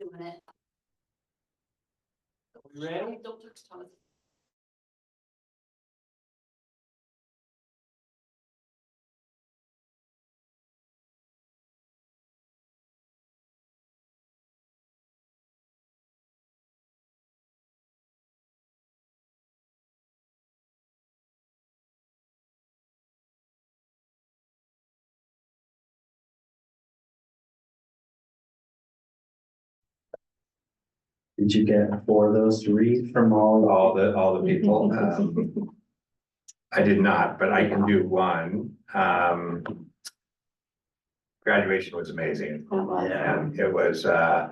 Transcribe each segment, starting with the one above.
Doing it. You ready? Don't touch Thomas. Did you get 4 of those to read from all? All the people, I did not, but I can do one. Graduation was amazing. And it was, I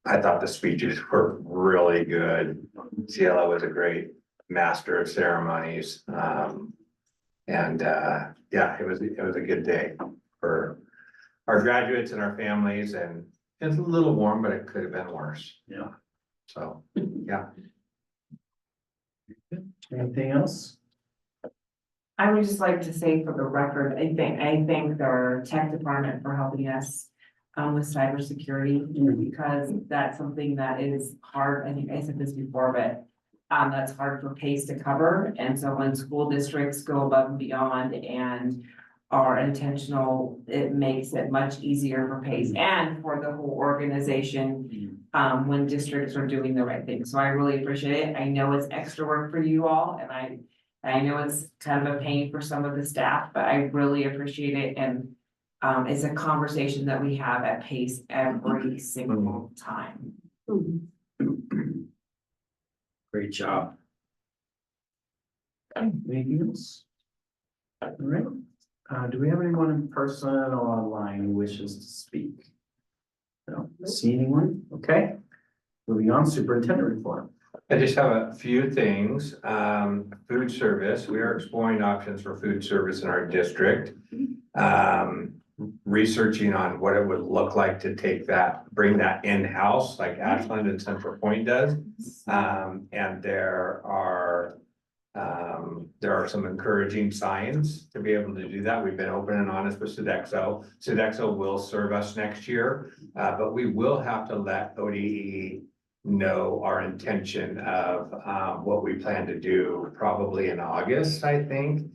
thought the speeches were really good. Ciela was a great master of ceremonies. Yeah, it was a good day for our graduates and our families, and it's a little warm, but it could have been worse. Yeah. So, yeah. Anything else? I would just like to say for the record, I thank our tech department for helping us with cybersecurity, because that's something that is hard. I think I said this before, but that's hard for PACE to cover. And so when school districts go above and beyond and are intentional, it makes it much easier for PACE and for the whole organization when districts are doing the right thing. So I really appreciate it. I know it's extra work for you all, and I know it's kind of a pain for some of the staff, but I really appreciate it. And it's a conversation that we have at PACE every single time. Great job. Anything else? All right. Do we have anyone in person or online who wishes to speak? No, see anyone? Okay. Moving on, superintendent report. I just have a few things. Food service, we are exploring options for food service in our district. Researching on what it would look like to bring that in-house like Ashland and Central Point does. And there are some encouraging signs to be able to do that. We've been open and honest with Sodexo. Sodexo will serve us next year, but we will have to let ODE know our intention of what we plan to do probably in August, I think.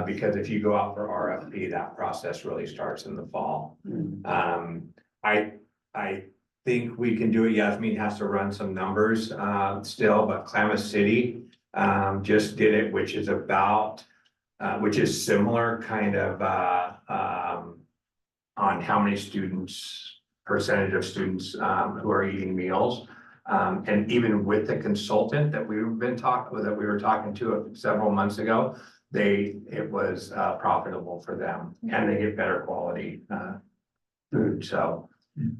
Because if you go out for RFP, that process really starts in the fall. I think we can do it. Yasmin has to run some numbers still, but Klamath City just did it, which is similar kind of on how many students, percentage of students who are eating meals. And even with the consultant that we were talking to several months ago, it was profitable for them, and they get better quality food. So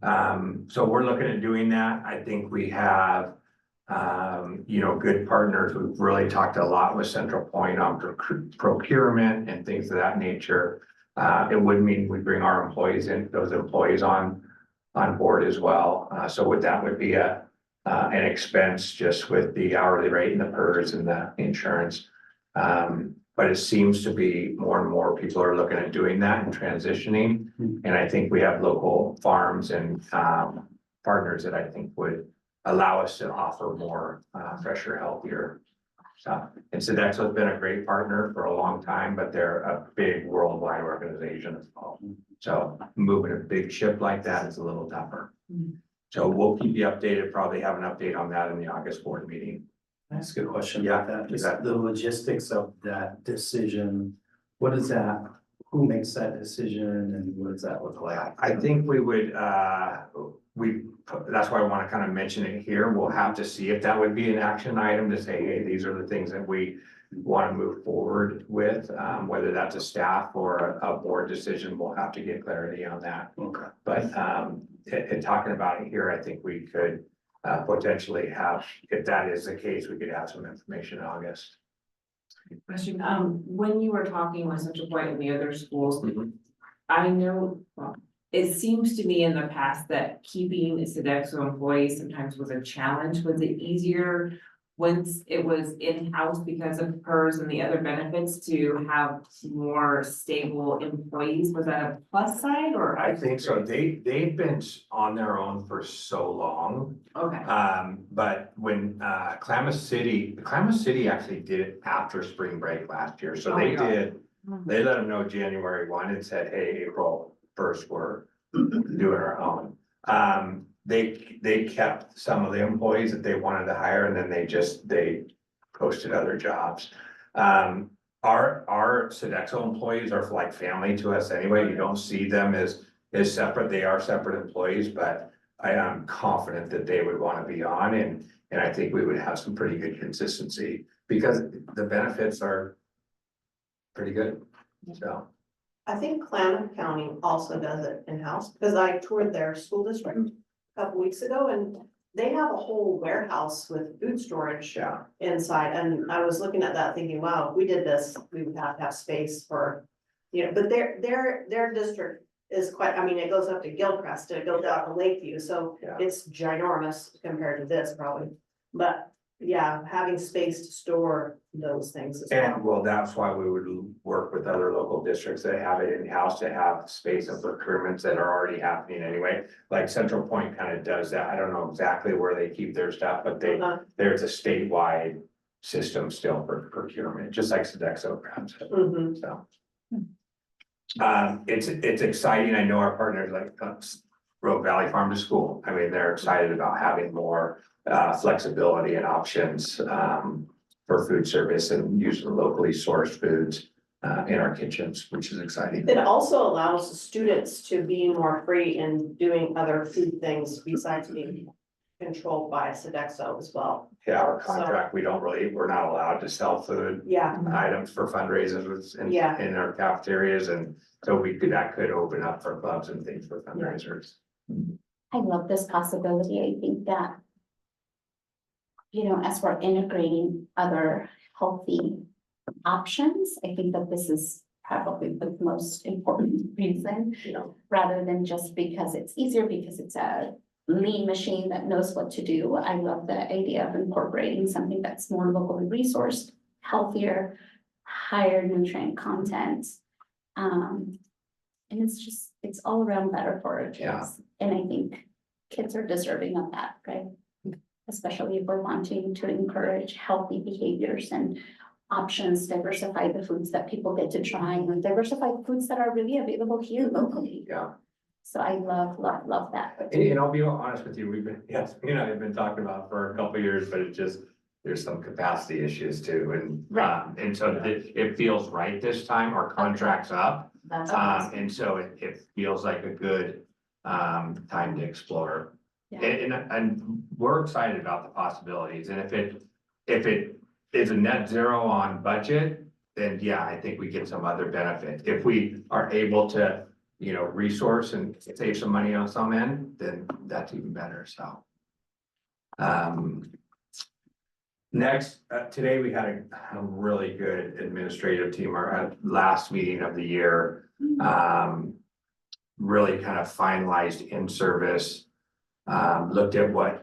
we're looking at doing that. I think we have good partners. We've really talked a lot with Central Point on procurement and things of that nature. It would mean we bring our employees those employees on board as well. So that would be an expense just with the hourly rate and the PERS and the insurance. But it seems to be more and more people are looking at doing that and transitioning. And I think we have local farms and partners that I think would allow us to offer more fresher, healthier stuff. And Sodexo has been a great partner for a long time, but they're a big worldwide organization as well. So moving a big ship like that is a little tougher. So we'll keep you updated, probably have an update on that in the August board meeting. That's a good question Yeah, about that. Just exactly. the logistics of that decision. What is that? Who makes that decision and what does that look like? I think we would, that's why I want to kind of mention it here. We'll have to see if that would be an action item to say, hey, these are the things that we want to move forward with. Whether that's a staff or a board decision, we'll have to get clarity on that. Okay. But in talking about it here, I think we could potentially have, if that is the case, we could have some information in August. Question, when you were talking with Central Point and the other schools, I know, it seems to me in the past that keeping Sodexo employees sometimes was a challenge. Was it easier once it was in-house because of PERS and the other benefits to have more stable employees, was that a plus side or? I think so. They've been on their own for so long. Okay, But when Klamath City actually did it after spring break last year, so Oh my they God. did. They let them know January 1 and said, hey, April 1st, we're doing our own. They kept some of the employees that they wanted to hire, and then they posted other jobs. Our Sodexo employees are like family to us anyway. You don't see them as separate. They are separate employees, but I am confident that they would want to be on, and I think we would have some pretty good consistency because the benefits are pretty good, so. I think Klamath County also does it in-house, because I toured their school district a couple weeks ago, and they have a whole warehouse with food storage Yeah, inside, and I was looking at that thinking, wow, if we did this, we would have to have space for, but their district is quite, I mean, it goes up to Gilcrest, it goes out to Lakeview, so Yeah. it's ginormous compared to this probably. But yeah, having space to store those things as and well. well, that's why we would work with other local districts that have it in-house to have space of procurements that are already happening anyway. Like Central Point kind of does that. I don't know exactly where they keep their stuff, but there's a statewide system still for procurement, just like Sodexo grabs it, Mhm. so. It's exciting. I know our partners like Rogue Valley Farm to School. I mean, they're excited about having more flexibility and options for food service and using locally sourced foods in our kitchens, which is exciting. It also allows the students to be more free in doing other food things besides being controlled by Sodexo as well. Yeah, our contract, we're not allowed to sell food Yeah, items for fundraisers in Yeah. in our cafeterias, and so that could open up for clubs and things for fundraisers. I love this possibility. I think that, as we're integrating other healthy options, I think that this is probably the most important reason, rather than just because it's easier, because it's a lean machine that knows what to do. I love the idea of incorporating something that's more locally resourced, healthier, higher nutrient content. And it's all around better for our kids. Yeah. And I think kids are deserving of that, right? Especially if we're wanting to encourage healthy behaviors and options, diversify the foods that people get to try, and diversify the foods that are really available here locally. Yeah. So I love that. And I'll be honest with you, I've been talking about it for a couple of years, but there's some capacity issues too, and so it feels right this time, our contract's up. That's awesome. And so it feels like a good time to explore. Yeah. And we're excited about the possibilities, and if it is a net zero on budget, then yeah, I think we get some other benefit. If we are able to, resource and save some money on some end, then that's even better, so. Next, today we had a really good administrative team, our last meeting of the year. Really kind of finalized in-service. Looked at what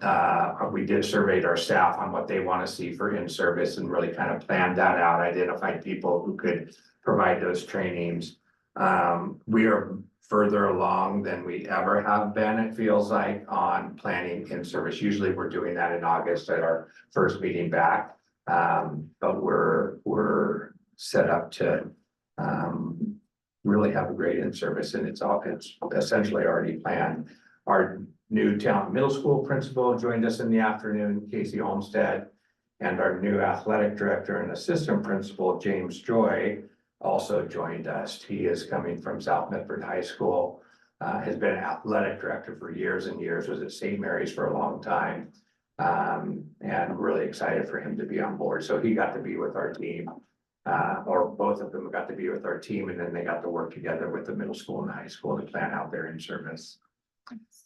we surveyed our staff on what they want to see for in-service and really kind of planned that out, identified people who could provide those trainings. We are further along than we ever have been, it feels like, on planning in-service. Usually we're doing that in August at our first meeting back. But we're set up to really have a great in-service, and it's essentially already planned. Our new town middle school principal joined us in the afternoon, Casey Olmstead, and our new athletic director and assistant principal, James Joy, also joined us. He is coming from South Medford High School, has been an athletic director for years and years, was at St. Mary's for a long time. And really excited for him to be on board. So he got to be with our team, or both of them got to be with our team, and then they got to work together with the middle school and the high school to plan out their in-service. It's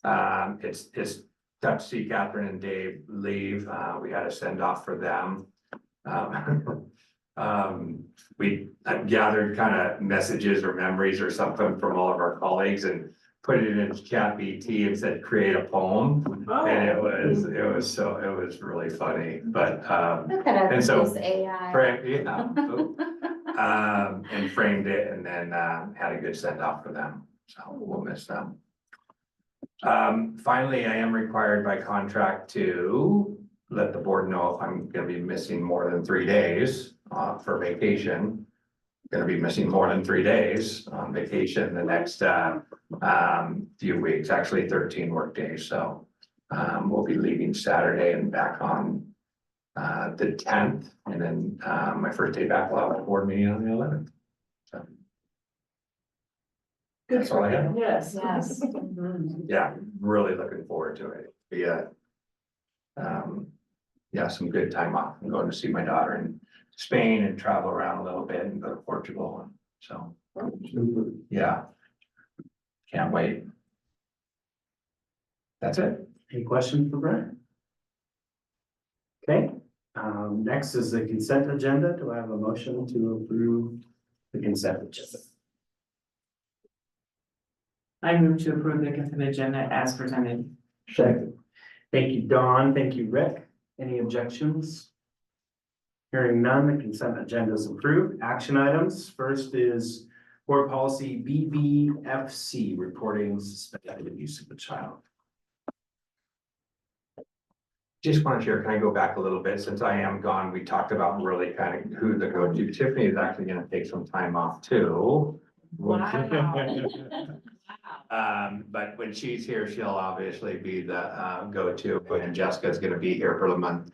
tough to see Catherine and Dave leave. We had a send off for them. We gathered kind of messages or memories or something from all of our colleagues, and put it in ChatGPT and said, create a poem. And it was really funny, but, Look at And us, so, use AI. and framed it and then, had a good send off for them. So we'll miss them. Finally, I am required by contract to let the board know if I'm gonna be missing more than 3 days, for vacation. Gonna be missing more than 3 days on vacation the next, few weeks, actually 13 work days, so. We'll be leaving Saturday and back on, the 10th, and then, my first day back, we'll have a board meeting on the 11th. So. That's all I have. Yes. Yes. Yeah, really looking forward to it. Yeah, some good time off. I'm going to see my daughter in Spain and travel around a little bit and go to Portugal. So, yeah. Can't wait. That's it. Any questions for Brent? Okay, next is the consent agenda. Do I have a motion to approve the consent agenda? I move to approve the consent agenda as presented. Second. Thank you, Dawn. Thank you, Rick. Any objections? Hearing none, the consent agenda is approved. Action items. First is board policy BBFC, reporting suspected abuse of a child. Just want to share, can I go back a little bit? Since I am gone, we talked about really kind of who the go-to. Tiffany is actually going to take some time off too. But when she's here, she'll obviously be the go-to, and Jessica's gonna be here for the month.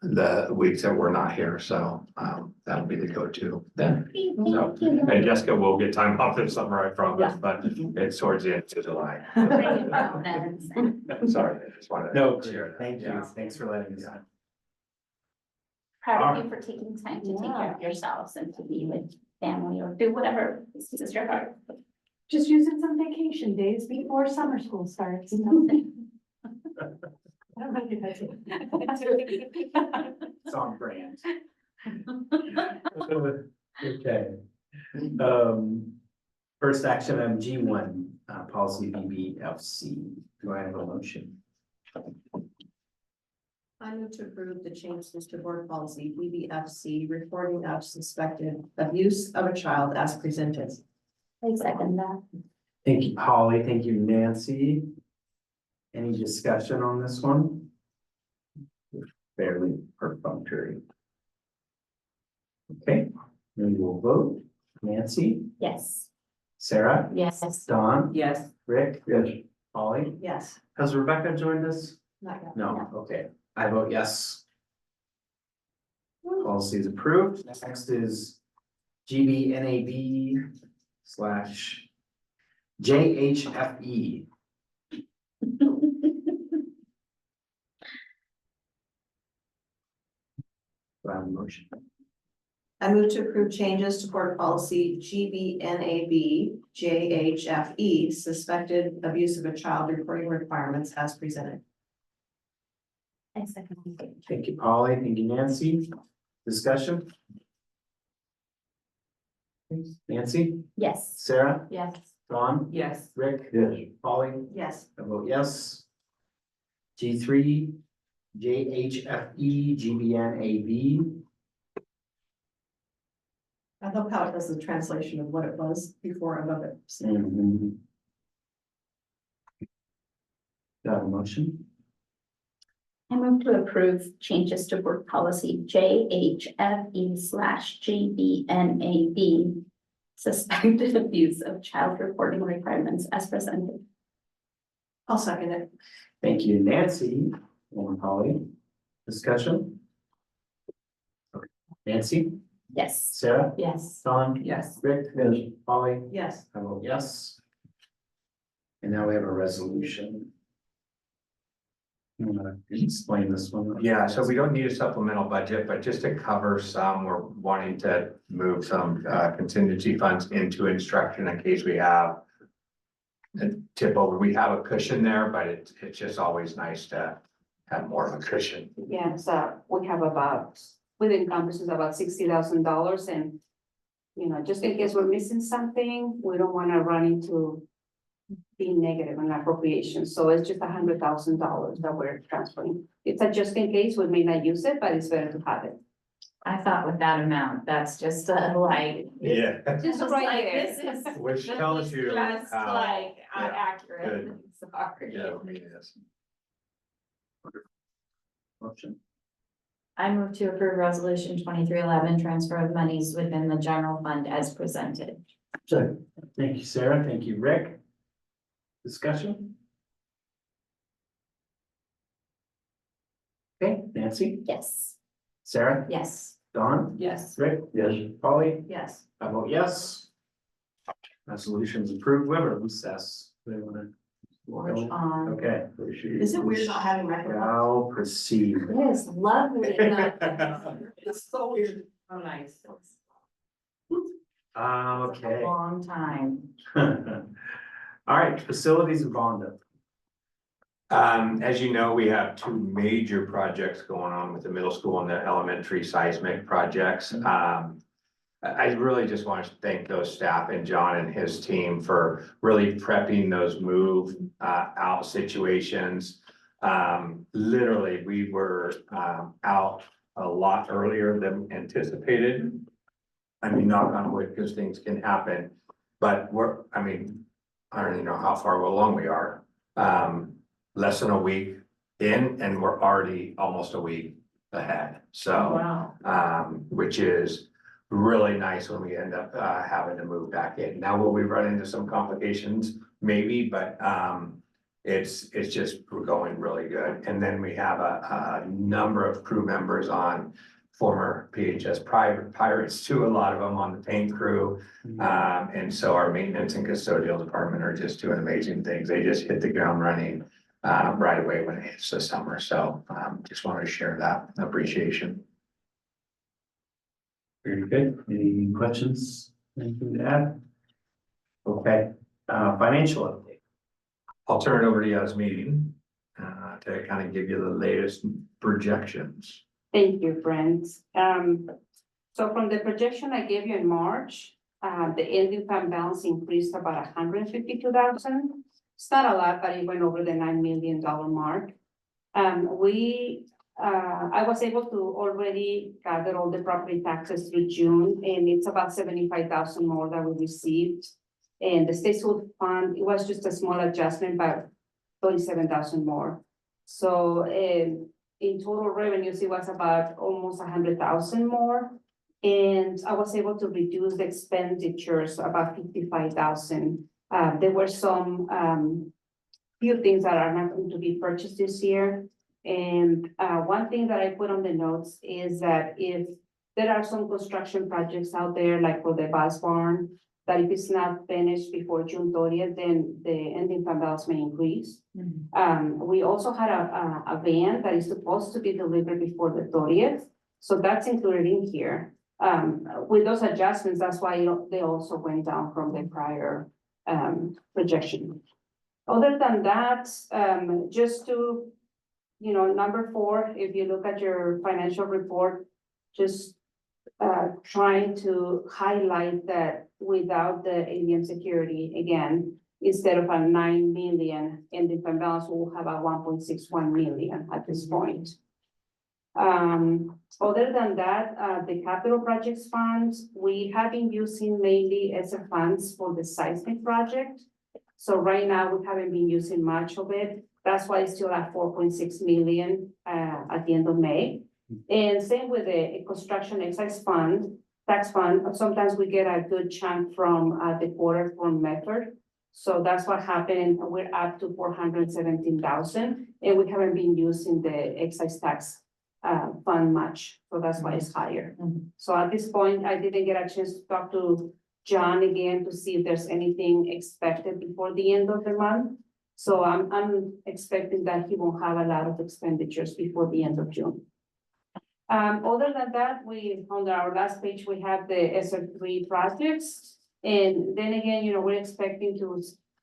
The weeks that we're not here, so that'll be the go-to then. So, and Jessica will get time off this summer, I promise, but it's towards the end of July. Sorry, I just wanted No, to share that. thank you. Yeah. Thanks for letting us know. Proud of you for taking time to take care of yourselves and to be with family or do whatever this is your heart. Just using some vacation days before summer school starts. I don't know if that's it. It's on brand. Okay. First action on G1, policy BBFC. Do I have a motion? I move to approve the changes to board policy BBFC, reporting of suspected abuse of a child as presented. I second that. Thank you, Holly. Thank you, Nancy. Any discussion on this one? Fairly perfunctory. Okay, then we'll vote. Nancy, Yes. Sarah, Yes. Dawn, Yes. Rick, yes, Holly. Yes, Has Rebecca joined us? not yet. No, okay. I vote yes. Policy is approved. Next is GBNAB / JHFE. Do I have a motion? I move to approve changes to board policy GBNAB JHFE, suspected abuse of a child reporting requirements as presented. I second. Thank you, Polly. Thank you, Nancy. Discussion? Nancy, Yes. Sarah, Yes. Dawn, Yes. Rick? Yes. Polly? Yes, I vote yes. G3, JHFE, GBNAB. I love how it does the translation of what it was before. I love it. Do I have a motion? I move to approve changes to board policy JHFE / GBNAB, suspected abuse of child reporting requirements as presented. I'll second it. Thank you, Nancy and Polly. Discussion? Okay. Nancy, Yes. Sarah, Yes. Dawn, Yes. Rick, yes, Polly, Yes, I vote yes. And now we have a resolution. You wanna explain this one? Yeah, so we don't need a supplemental budget, but just to cover some, we're wanting to move some contingency funds into instruction in case we have a tip over. We have a cushion there, but it's just always nice to have more of a cushion. Yeah, so we have about, within campus is about $60,000 and, you know, just in case we're missing something, we don't want to run into being negative on appropriation, so it's just $100,000 that we're transferring. It's a just in case, we may not use it, but it's better to have it. I thought with that amount, that's just like. Yeah. Just Just right like, there. this is. Which this tells is you Just how- like yeah, accurate, good. sorry. Yeah, I mean, yes. Motion. I move to approve resolution 2311, transfer of monies within the general fund as presented. So, thank you, Sarah. Thank you, Rick. Discussion? Okay, Nancy, Yes. Sarah, Yes. Dawn, Yes. Rick? Yes. Polly? Yes. I vote yes. Resolution's approved. We have a recess. They wanna- Okay. Is it weird not having record? Now proceed. It is lovely. It's so weird. Oh, nice. Okay. Long time. All right, facilities and bond up. As you know, we have two major projects going on with the middle school and the elementary seismic projects. I really just want to thank those staff and John and his team for really prepping those move out situations. Literally, we were out a lot earlier than anticipated. I mean, knock on wood, because things can happen, but I don't even know how far along we are. Less than a week in, and we're already almost a week ahead, so. Wow. Which is really nice when we end up having to move back in. Now, will we run into some complications? Maybe, but it's just, we're going really good. And then we have a number of crew members on former PHS pirates too, a lot of them on the paint crew. And so our maintenance and custodial department are just doing amazing things. They just hit the ground running right away when it hits the summer. So just wanted to share that appreciation. Very good. Any questions? Anything to add? Okay, financial update. I'll turn it over to Yasmin to kind of give you the latest projections. Thank you, Brent. So from the projection I gave you in March, the ending fund balance increased about 152,000. It's not a lot, but it went over the $9 million mark. I was able to already gather all the property taxes through June, and it's about 75,000 more that we received. And the state school fund, it was just a small adjustment, but 37,000 more. So in total revenues, it was about almost 100,000 more. And I was able to reduce the expenditures about 55,000. There were some few things that are not going to be purchased this year. And one thing that I put on the notes is that if there are some construction projects out there, like for the bus barn, that if it's not finished before June 30th, then the ending fund balance may increase. We also had a van that is supposed to be delivered before the 30th. So that's included in here. With those adjustments, that's why they also went down from the prior projection. Other than that, just to, number 4, if you look at your financial report, just trying to highlight that without the ADM security, again, instead of a 9 million ending fund balance, we'll have a 1.61 million at this point. Other than that, the capital projects funds, we have been using mainly as a funds for the seismic project. So right now, we haven't been using much of it. That's why it's still at 4.6 million at the end of May. And same with the construction excise fund, tax fund. Sometimes we get a good chunk from the quarter from Medford. So that's what happened. We're up to 417,000, and we haven't been using the excise tax fund much. So that's why it's higher. So at this point, I didn't get a chance to talk to John again to see if there's anything expected before the end of the month. So I'm expecting that he won't have a lot of expenditures before the end of June. Other than that, on our last page, we have the SR3 projects. And then again, we're expecting to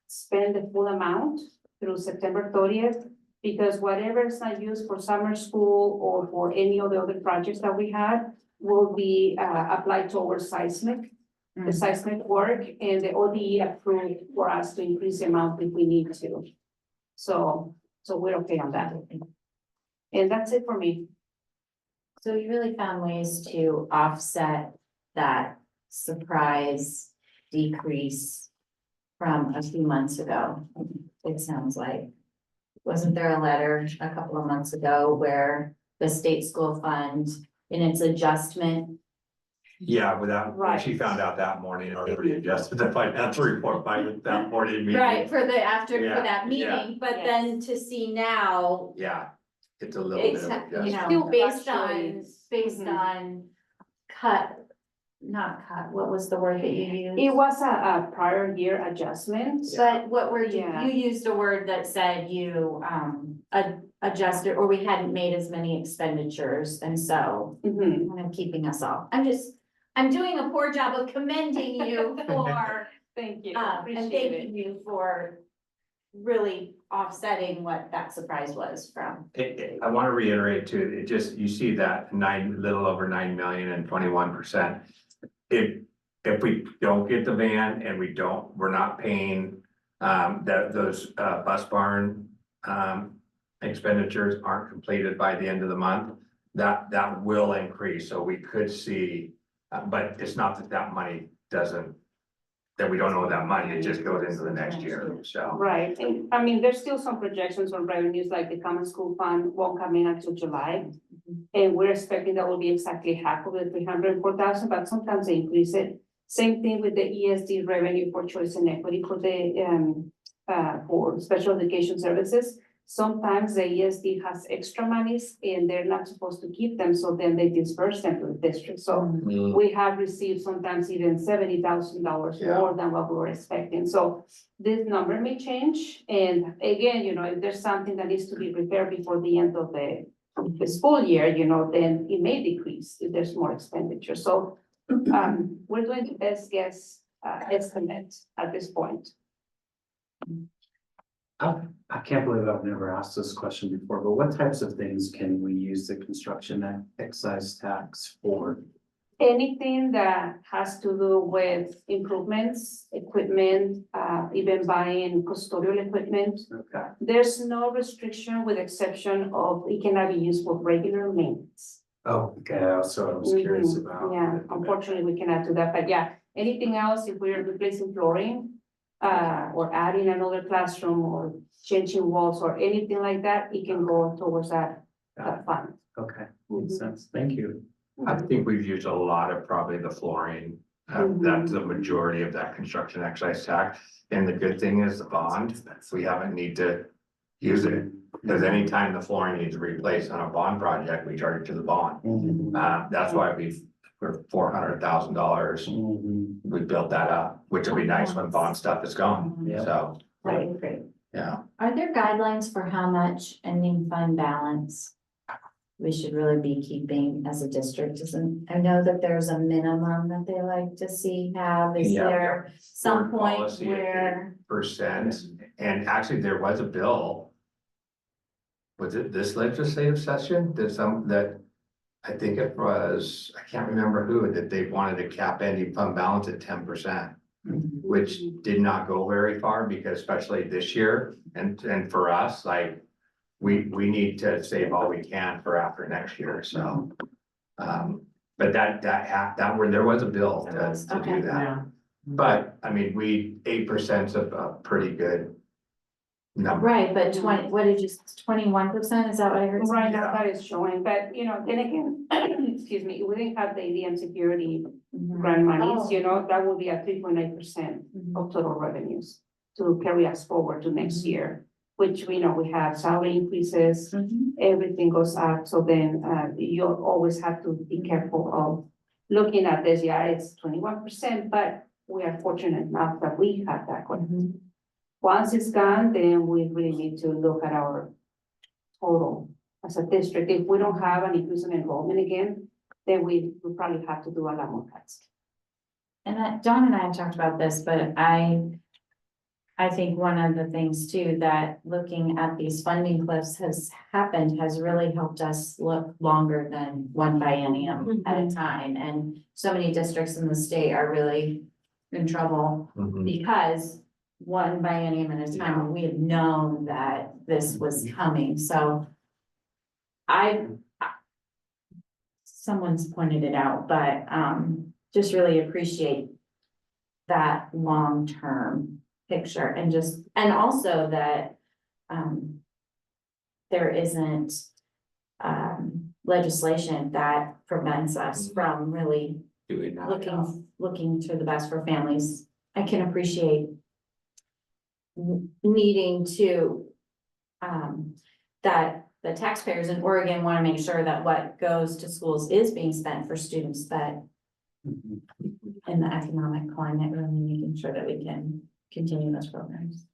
spend the full amount through September 30th, because whatever is not used for summer school or for any of the other projects that we had will be applied towards seismic. the seismic work, and the ODE approved for us to increase the amount if we need to. So we're okay on that. And that's it for me. So you really found ways to offset that surprise decrease from a few months ago, it sounds like. Wasn't there a letter a couple of months ago where the state school fund in its adjustment? Yeah, without, Right. she found out that morning, or already adjusted the financial report by that morning meeting. Right, for the after, for Yeah, that yeah. meeting, but then to see now, Yeah, it's a little bit it's, of you adjustment. know, based on, Fluctuates. based Mhm. on not cut, what was the word that you used? It was a prior year adjustment. But what were you, Yeah. you used a word that said you, adjusted, or we hadn't made as many expenditures, and so Mhm. kind of keeping us all. I'm doing a poor job of commending you for, Thank you, and appreciate it. thanking you for really offsetting what that surprise was from. I want to reiterate too, it just, you see that little over 9 million and 21%. If we don't get the van and we're not paying, those bus barn, expenditures aren't completed by the end of the month, that will increase, so we could see, but it's not that money doesn't, that we don't owe that money, it just goes into the next year, so. Right, and I mean, there's still some projections on revenues, like the common school fund won't come in until July. And we're expecting that will be exactly half of the 304,000, but sometimes they increase it. Same thing with the ESD revenue for choice and equity for special education services. Sometimes the ESD has extra monies and they're not supposed to keep them, so then they disperse them to the district, so. We have received sometimes even $70,000 Yeah. more than what we were expecting, so this number may change. And again, you know, if there's something that needs to be repaired before the end of the school year, you know, then it may decrease if there's more expenditure. So we're doing the best guess estimate at this point. I can't believe I've never asked this question before, but what types of things can we use the construction excise tax for? Anything that has to do with improvements, equipment, even buying custodial equipment. Okay. There's no restriction with exception of it cannot be used for regular maintenance. Oh, okay, so I was curious about. Yeah, unfortunately, we cannot do that, but yeah, anything else, if we're replacing flooring, or adding another classroom or changing walls or anything like that, it can go towards that fund. Okay, makes sense, thank you. I think we've used a lot of probably the flooring, that's the majority of that construction excise tax. And the good thing is the bond, we haven't need to use it, because anytime the flooring needs replaced on a bond project, we charge it to the bond. That's why we're $400,000, we built that up, which will be nice when bond stuff is gone, Yeah. so, Right, great. yeah. Are there guidelines for how much ending fund balance we should really be keeping as a district? I know that there's a minimum that they like to see have, is Yeah. there some Board point policy at where? 8%, and actually there was a bill. Was it this legislative session, that I think it was, I can't remember who, that they wanted to cap ending fund balance at 10%. Which did not go very far, because especially this year, and for us, like, we need to save all we can for after next year, so. But that where there was a bill to Okay. do that, Yeah. but I mean, 8%'s a pretty good number. Right, but what did you, 21%, is that what I heard? Right Yeah. now, that is showing, but you know, then again, excuse me, we didn't have the ADM security Mhm. grant monies, Oh. you know, that would be at 3.9% Mhm. of total revenues to carry us forward to next year, which we know we have salary increases, Mhm. everything goes up, so then you always have to be careful of looking at this. Yeah, it's 21%, but we are fortunate enough that we have that grant. Mhm. Once it's gone, then we really need to look at our total as a district. If we don't have an increase in enrollment again, then we probably have to do a lot more cuts. And Dawn and I have talked about this, but I I think one of the things too, that looking at these funding cliffs has really helped us look longer than one biennium at a time. And so many districts in the state are really in trouble Mhm. because one biennium at a time, we had known that this was coming, so someone's pointed it out, but, just really appreciate that long-term picture and also that, there isn't, legislation that prevents us from really Doing that, yeah. looking to the best for families. I can appreciate needing to, that the taxpayers in Oregon want to make sure that what goes to schools is being spent for students, but in the economic climate, really making sure that we can continue those programs.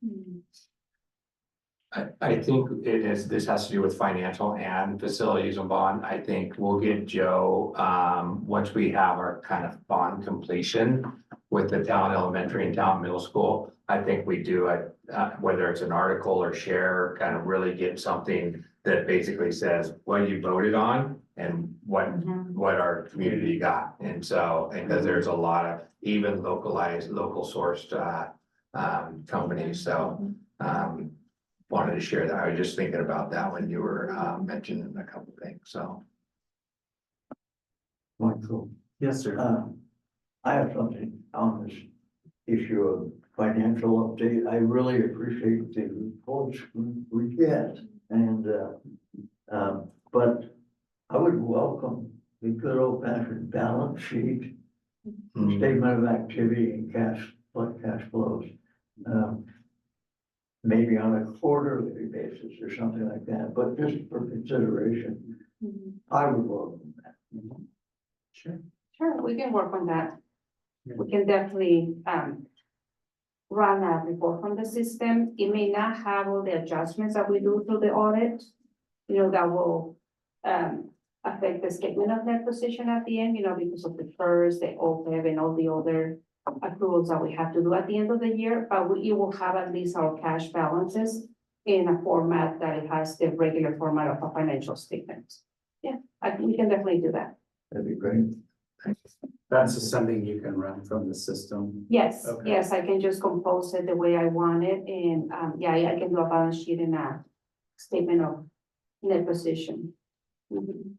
I think this has to do with financial and facilities and bond. I think we'll get Joe, once we have our kind of bond completion with the town elementary and town middle school. I think we do whether it's an article or share, kind of really get something that basically says what you voted on and what our community got. And so, because there's a lot of even localized, local sourced, companies, so, wanted to share that. I was just thinking about that when you were mentioning a couple things, so. Michael, Yes, sir. I have something on this issue of financial update. I really appreciate the reports we get and, but I would welcome the good old fashioned balance sheet, statement of activity and cash flows. Maybe on a quarterly basis or something like that, but just for consideration, I would welcome that. Sure. Sure, we can work on that. We can definitely, run a report from the system. It may not have all the adjustments that we do through the audit, that will, affect the statement of net position at the end, because of the FERS, the OPEB, and all the other accruals that we have to do at the end of the year, but it will have at least our cash balances in a format that it has the regular format of a financial statement. Yeah, we can definitely do that. That'd be great. That's just something you can run from the system. Yes, Okay. yes, I can just compose it the way I want it, and, I can do a balance sheet and a statement of net position. Mhm.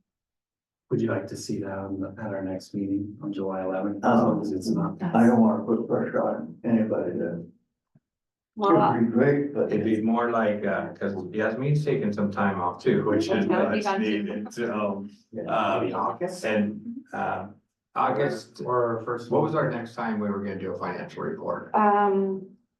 Would you like to see that at our next meeting on July 11th? As Oh. long as it's not. I don't want to put pressure on anybody to, Well, it'd be great, but. It'd be more like, because Yasmin's taking some time off too, which is much needed, so, Maybe um, August and, August, or first. what was our next time we were gonna do a financial report?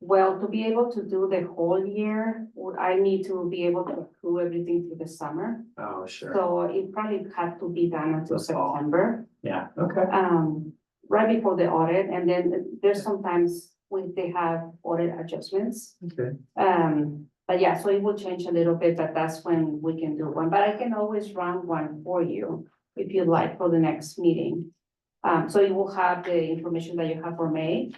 well, to be able to do the whole year, I need to be able to accrue everything through the summer. Oh, sure. So it probably had to be done until This fall. September, Yeah, okay. right before the audit, and then there's sometimes when they have audit adjustments. Okay. But yeah, so it will change a little bit, but that's when we can do one, but I can always run one for you if you'd like for the next meeting. So you will have the information that you have for May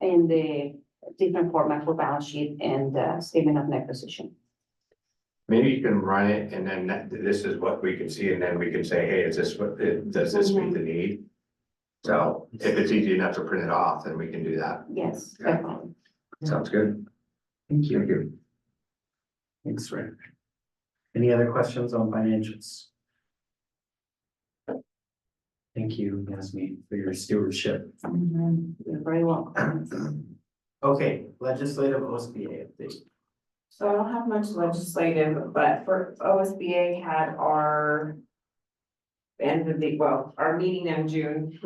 and the different format for balance sheet and statement of net position. Maybe you can run it and then this is what we can see and then we can say, hey, is this what, does this meet the need? So if it's easy enough to print it off, then we can do that. Yes, Yeah. definitely. Sounds good. Thank you. Thank you. Thanks, Rick. Any other questions on financials? Thank you, Yasmin, for your stewardship. You're very welcome. Okay, legislative OSBA update. So I don't have much legislative, but for OSBA had our our meeting in June,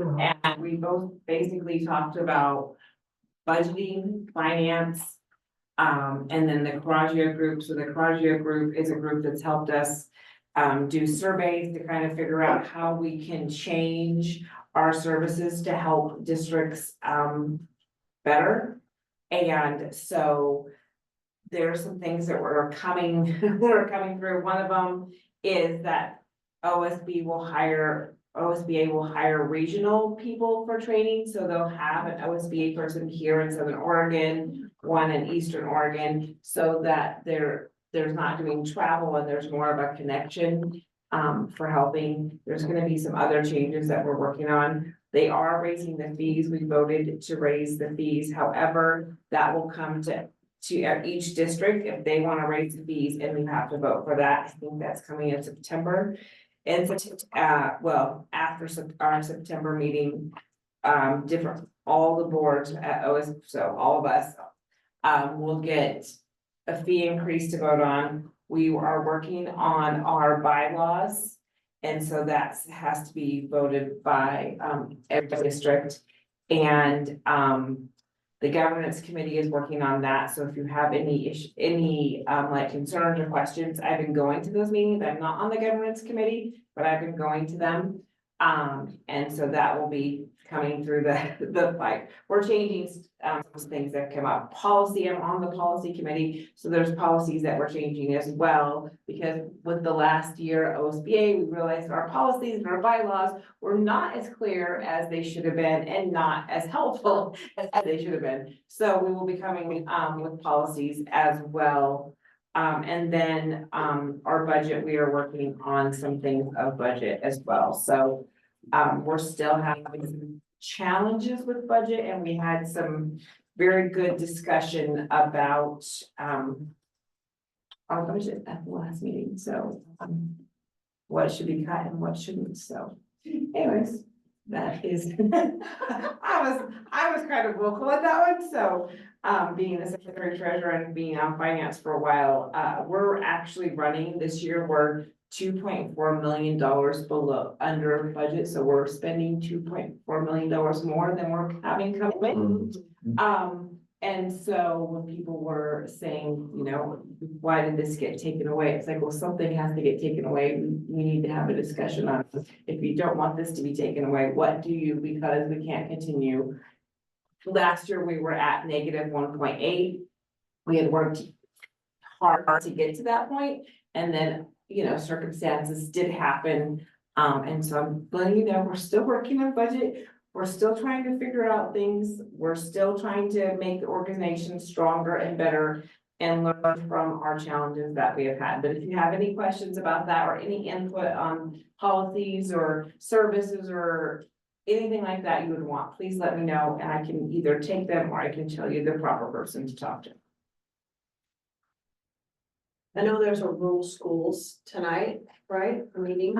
and we both basically talked about budgeting, finance, and then the Coraggio group. So the Coraggio group is a group that's helped us do surveys to kind of figure out how we can change our services to help districts better. And so there are some things that were coming through. One of them is that OSBA will hire regional people for training. So they'll have an OSBA person here in Southern Oregon, one in Eastern Oregon, so that there's not doing travel and there's more of a connection. For helping, there's gonna be some other changes that we're working on. They are raising the fees, we voted to raise the fees, however, that will come to each district if they wanna raise the fees, and we have to vote for that. I think that's coming in September. And well, after our September meeting, all the boards at OS, so all of us, will get a fee increase to vote on. We are working on our bylaws. And so that has to be voted by, every district. And, the governance committee is working on that, so if you have any like concerns or questions, I've been going to those meetings, I'm not on the governance committee, but I've been going to them. And so that will be coming through the fight. We're changing some things that come up. Policy, I'm on the policy committee, so there's policies that we're changing as well. Because with the last year OSBA, we realized our policies and our bylaws were not as clear as they should have been and not as helpful as they should have been. So we will be coming with policies as well. And then our budget, we are working on some things of budget as well. So we're still having some challenges with budget, and we had some very good discussion about our budget at the last meeting, so what should be cut and what shouldn't, so anyways, that is I was kind of vocal at that one, so being the secretary treasurer and being on finance for a while, we're actually running this year, we're $2.4 million below under budget, so we're spending $2.4 million more than we're having come in. And so when people were saying, you know, why did this get taken away? It's like, well, something has to get taken away. We need to have a discussion on it. If you don't want this to be taken away, what do you, because we can't continue. Last year, we were at -1.8. We had worked hard to get to that point, and then, you know, circumstances did happen. And so I'm letting you know, we're still working on budget. We're still trying to figure out things. We're still trying to make the organization stronger and better and learn from our challenges that we have had. But if you have any questions about that or any input on policies or services or anything like that you would want, please let me know, and I can either take them or I can tell you the proper person to talk to. I know there's a rural schools tonight, right, a meeting?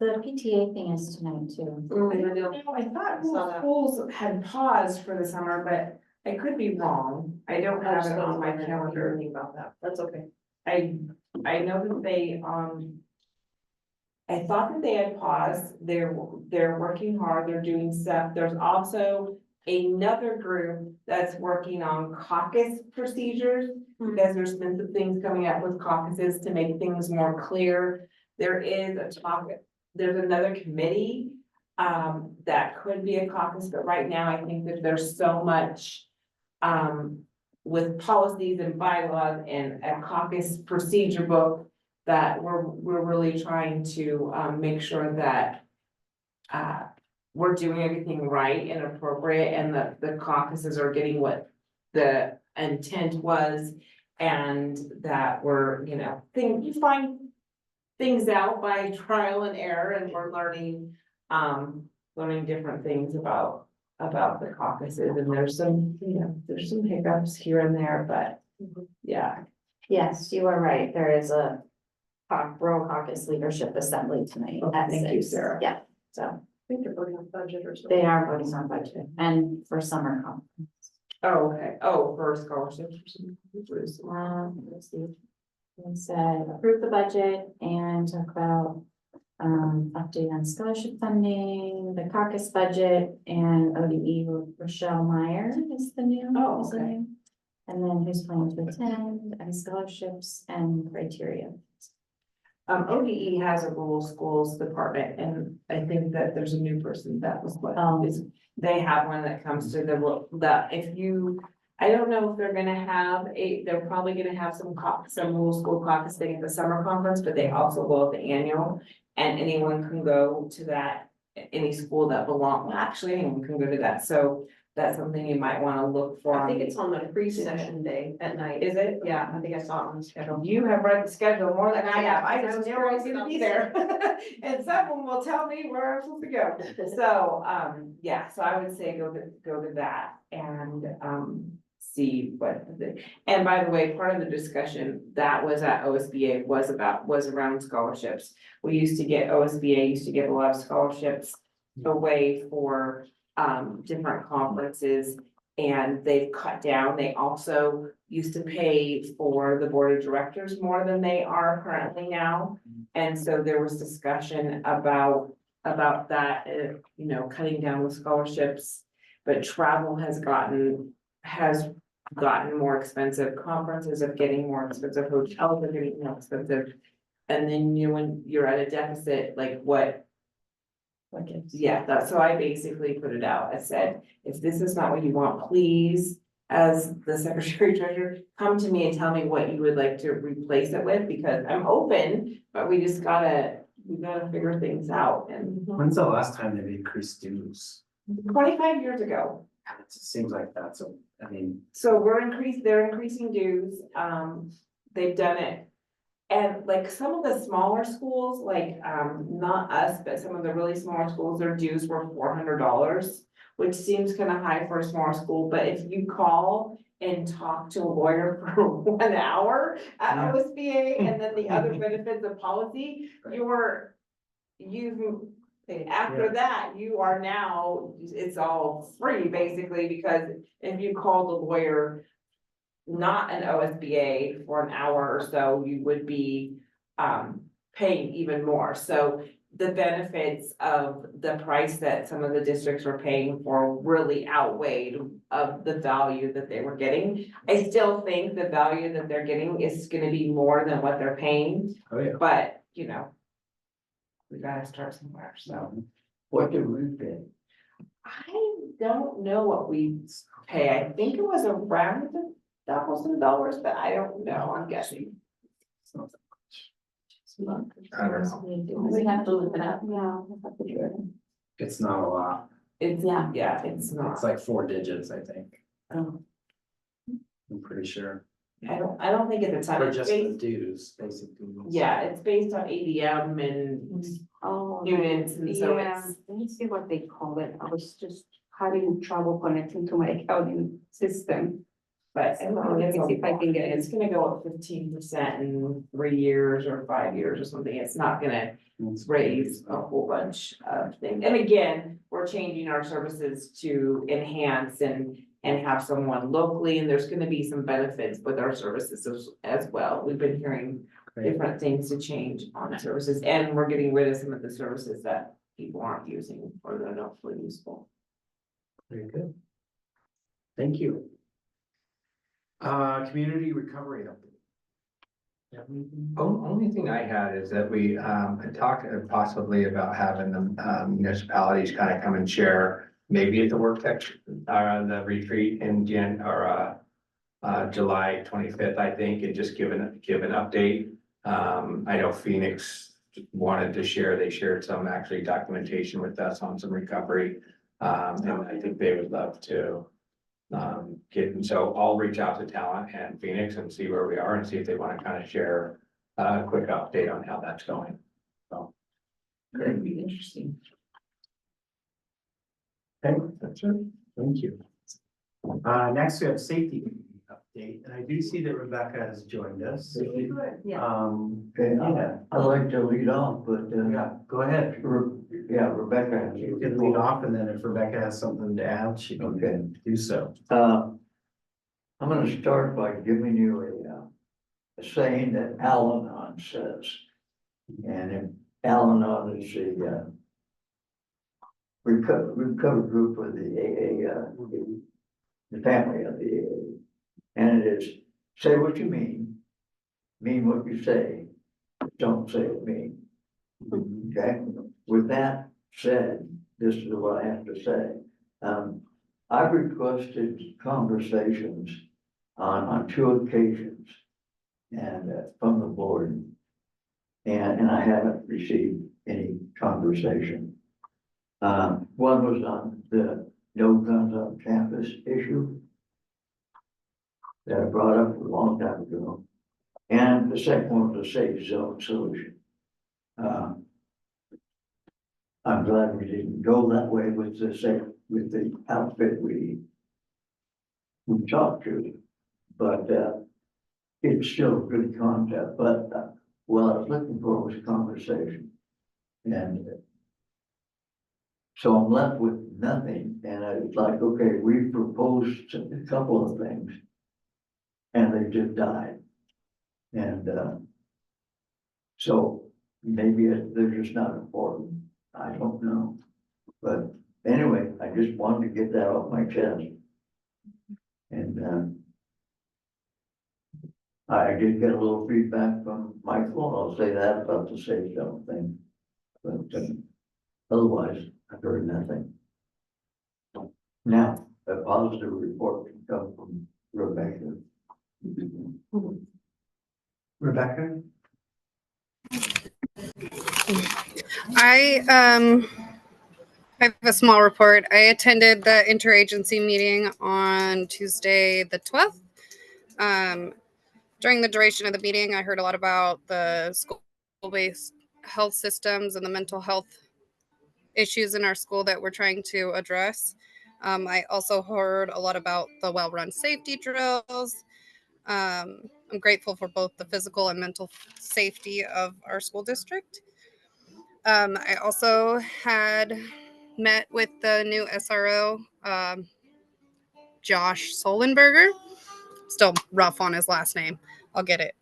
The PTA thing is tonight too. I know. I thought Saw that. schools had paused for the summer, but I could be wrong. I don't have it on my calendar. Anything about that, that's okay. I know that they, I thought that they had paused. They're working hard. They're doing stuff. There's also another group that's working on caucus procedures, because there's been some things coming up with caucuses to make things more clear. There is a talk, there's another committee that could be a caucus, but right now I think that there's so much with policies and bylaws and a caucus procedure book that we're really trying to make sure that we're doing everything right and appropriate, and that the caucuses are getting what the intent was, and that we're, you know, you find things out by trial and error, and we're learning different things about the caucuses, and there's some, you know, there's some hiccups here and there, but yeah. Yes, you are right. There is a rural caucus leadership assembly tonight. Oh, at thank you, 6. Sarah. Yeah, so I think they're voting on budget or something. they are voting on budget and for summer conference. Oh, okay. Oh, for scholarships or something. Let's see. We said approve the budget and talk about update on scholarship funding, the caucus budget, and ODE. Rochelle Meyer is the new. Oh, is the okay. new. And then who's planning to attend, and scholarships and criteria. ODE has a rural schools department, and I think that there's a new person that was what is, they have one that comes to I don't know if they're gonna have they're probably gonna have some rural school caucus thing at the summer conference, but they also go at the annual, and anyone can go to that, any school that anyone can go to that, so that's something you might wanna look for. I think it's on the pre-session day at night. Is it? Yeah, I think I saw it on the schedule. You have read the schedule more than I have, I I just was know I'm curious gonna about be this. there. And someone will tell me where I'm supposed to go. So, yeah, so I would say go to that and, see what, and by the way, part of the discussion that was at OSBA was around scholarships. We used to get, OSBA used to get a lot of scholarships away for, different conferences. And they've cut down, they also used to pay for the board of directors more than they are currently now. And so there was discussion about that, you know, cutting down the scholarships. But travel has gotten more expensive, conferences are getting more expensive, hotels are getting more expensive. And then when you're at a deficit, like what? Yeah, so I basically put it out, I said, if this is not what you want, please, as the secretary treasurer, come to me and tell me what you would like to replace it with, because I'm open, but we gotta figure things out, and When's the last time they've increased dues? 25 years ago. It seems like that's, I mean, So they're increasing dues, they've done it. And like some of the smaller schools, like, not us, but some of the really smaller schools, their dues were $400, which seems kind of high for a smaller school, but if you call and talk to a lawyer for 1 hour at Yeah. OSBA, and then the other benefits of policy, after that, you are now, it's all free basically, because if you call the lawyer, not an OSBA for an hour or so, you would be paying even more. So the benefits of the price that some of the districts were paying for really outweighed of the value that they were getting. I still think the value that they're getting is gonna be more than what they're paying, oh yeah. but you know, we gotta start somewhere, so. What did we pay? I don't know what we pay. I think it was around $1,000, but I don't know, I'm guessing. It's not that much. I don't know. We have to look it up. Yeah. we'll have to do it. It's not a lot. It's, Yeah. yeah, it's not. It's like 4 digits, I think. Oh. I'm pretty sure. I don't think it's a ton. For It's just the based, dues, basically. yeah, it's based on ADM and Oh. students, and so Yeah, it's, let me see what they call it. I was just having trouble connecting to my accounting system. but I don't think it's Let me see if I can get it. it's gonna go up 15% in 3 years or 5 years or something. It's not gonna raise a whole bunch of things. And again, we're changing our services to enhance and have someone locally, and there's gonna be some benefits with our services as well. We've been hearing Great. different things to change on services, and we're getting rid of some of the services that people aren't using or they're not fully useful. Very good. Thank you. Community recovery update. You have anything? Only thing I had is that we had talked possibly about having the municipalities kind of come and share, maybe at the work tech, the retreat in July 25th, I think, and just give an update. I know Phoenix wanted to share, they shared some actually documentation with us on some recovery. And I think they would love to and so I'll reach out to Talent and Phoenix and see where we are and see if they want to kind of share a quick update on how that's going. So. That'd be interesting. Okay, that's it. Thank you. Next we have safety update, and I do see that Rebecca has joined us. Yeah. Okay, Yeah, I'd like to lead off, but, yeah, go ahead. Rebecca. You can lead off, and then if Rebecca has something to add, she Okay. can do so. I'm gonna start by giving you a saying that Al-Anon says. And Al-Anon is a recovery group of the AA, the family of the AA. And it is, say what you mean what you say, don't say what you mean. Okay, with that said, this is what I have to say. I've requested conversations on 2 occasions and from the board. And I haven't received any conversation. One was on the no guns on campus issue that I brought up a long time ago. And the second one was a safe zone solution. I'm glad we didn't go that way with with the outfit we talked to, but, it's still a good concept, but, what I was looking for was conversation. And so I'm left with nothing, and I was like, okay, we proposed a couple of things, and they just died. And, so maybe they're just not important, I don't know. But anyway, I just wanted to get that off my chest. And, I did get a little feedback from Michael, I'll say that about the safe zone thing. But, otherwise, I've heard nothing. Now, a positive report can come from Rebecca. Rebecca? I have a small report. I attended the interagency meeting on Tuesday, the 12th. During the duration of the meeting, I heard a lot about the school-based health systems and the mental health issues in our school that we're trying to address. I also heard a lot about the well-run safety drills. I'm grateful for both the physical and mental safety of our school district. I also had met with the new SRO, Josh Solenberger. Still rough on his last name. I'll get it.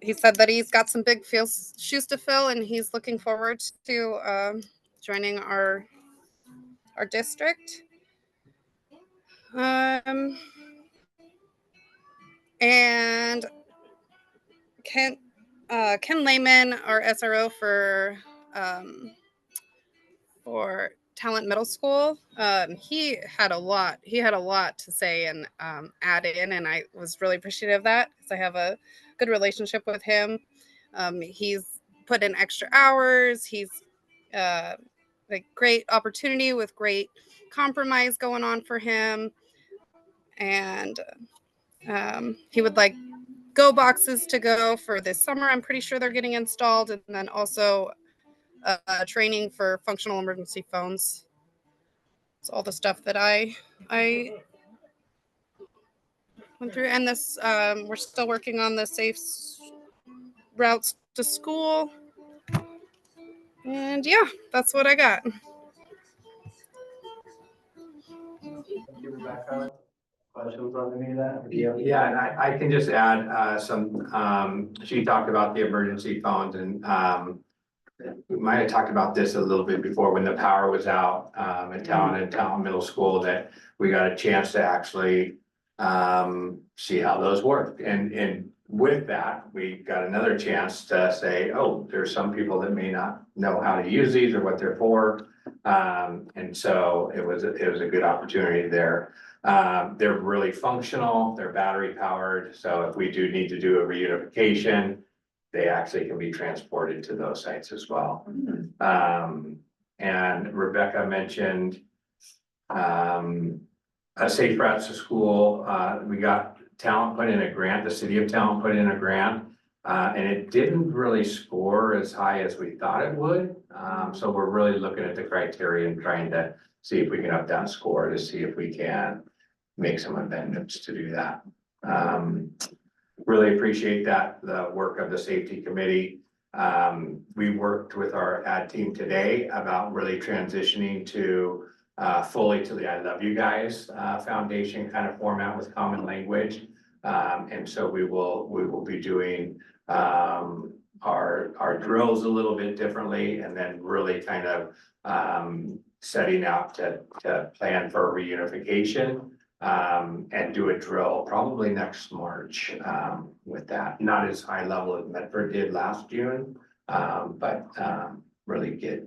He said that he's got some big shoes to fill, and he's looking forward to joining our district. And Ken Lehman, our SRO for Talent Middle School, he had a lot to say and add in, and I was really appreciative of that because I have a good relationship with him. He's put in extra hours. He's a great opportunity with great compromise going on for him, and he would like go boxes to go for this summer. I'm pretty sure they're getting installed, and then also training for functional emergency phones. It's all the stuff that I went through, and this we're still working on the safe routes to school. And yeah, that's what I got. Thank you, Rebecca. Questions on any of that? Yeah, and I can just add some, she talked about the emergency phones, and we might have talked about this a little bit before when the power was out at Talent Middle School, that we got a chance to actually see how those work. And with that, we got another chance to say, oh, there's some people that may not know how to use these or what they're for. And so it was a good opportunity there. They're really functional, they're battery powered. So if we do need to do a reunification, they actually can be transported to those sites as well. And Rebecca mentioned a safe routes to school. We got Talent put in a grant, the city of Talent put in a grant, and it didn't really score as high as we thought it would. So we're really looking at the criteria and trying to see if we can up that score to see if we can make some amendments to do that. Really appreciate the work of the safety committee. We worked with our ad team today about really transitioning to fully to the I Love You Guys foundation kind of format with common language. And so we will be doing our drills a little bit differently, and then really kind of setting out to plan for reunification. And do a drill probably next March with that. Not as high level as Medford did last June, but really get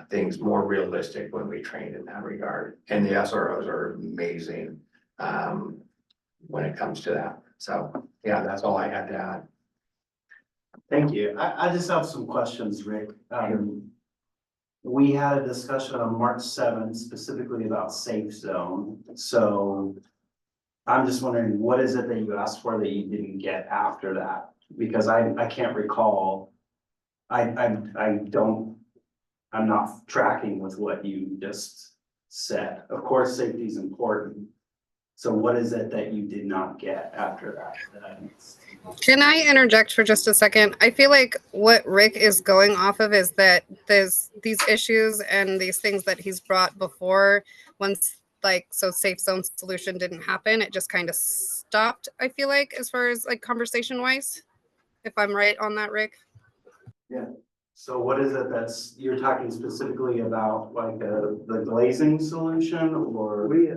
things more realistic when we train in that regard. And the SROs are amazing when it comes to that. So yeah, that's all I had to add. Thank you. I just have some questions, Rick. we had a discussion on March 7th specifically about safe zone, so. I'm just wondering, what is it that you asked for that you didn't get after that? Because I can't recall. I don't, I'm not tracking with what you just said. Of course, safety is important. So what is it that you did not get after that? Can I interject for just a second? I feel like what Rick is going off of is that there's these issues and these things that he's brought before. Once, like, so safe zone solution didn't happen, it just kind of stopped, I feel like, as far as like conversation wise, if I'm right on that, Rick. So what is it you're talking specifically about, like the glazing solution or? We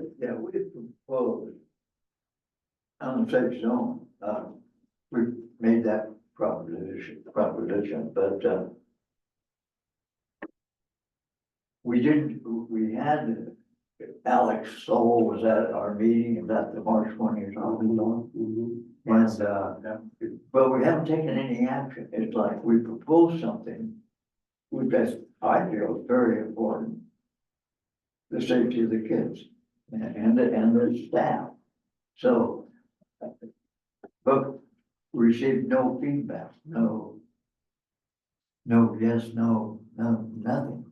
proposed on the safe zone, we made that proposition, but, we had, Alex Soul was at our meeting, at the March 20th, and, but we haven't taken any action. It's like we proposed something, which I feel is very important. The safety of the kids and the staff. So, but received no feedback, no, yes, no, nothing.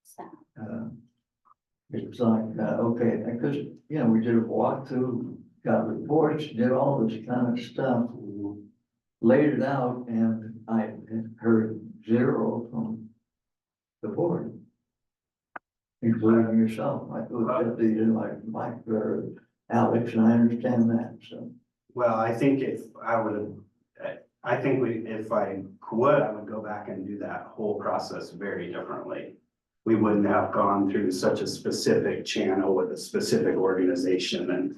So, It's like, okay, because, you know, we did a walkthrough, got reports, did all this kind of stuff, laid it out, and I heard zero from the board. Including yourself, like, Mike or Alex, and I understand that, so. Well, I think if I would, I think if I could, I would go back and do that whole process very differently. We wouldn't have gone through such a specific channel with a specific organization and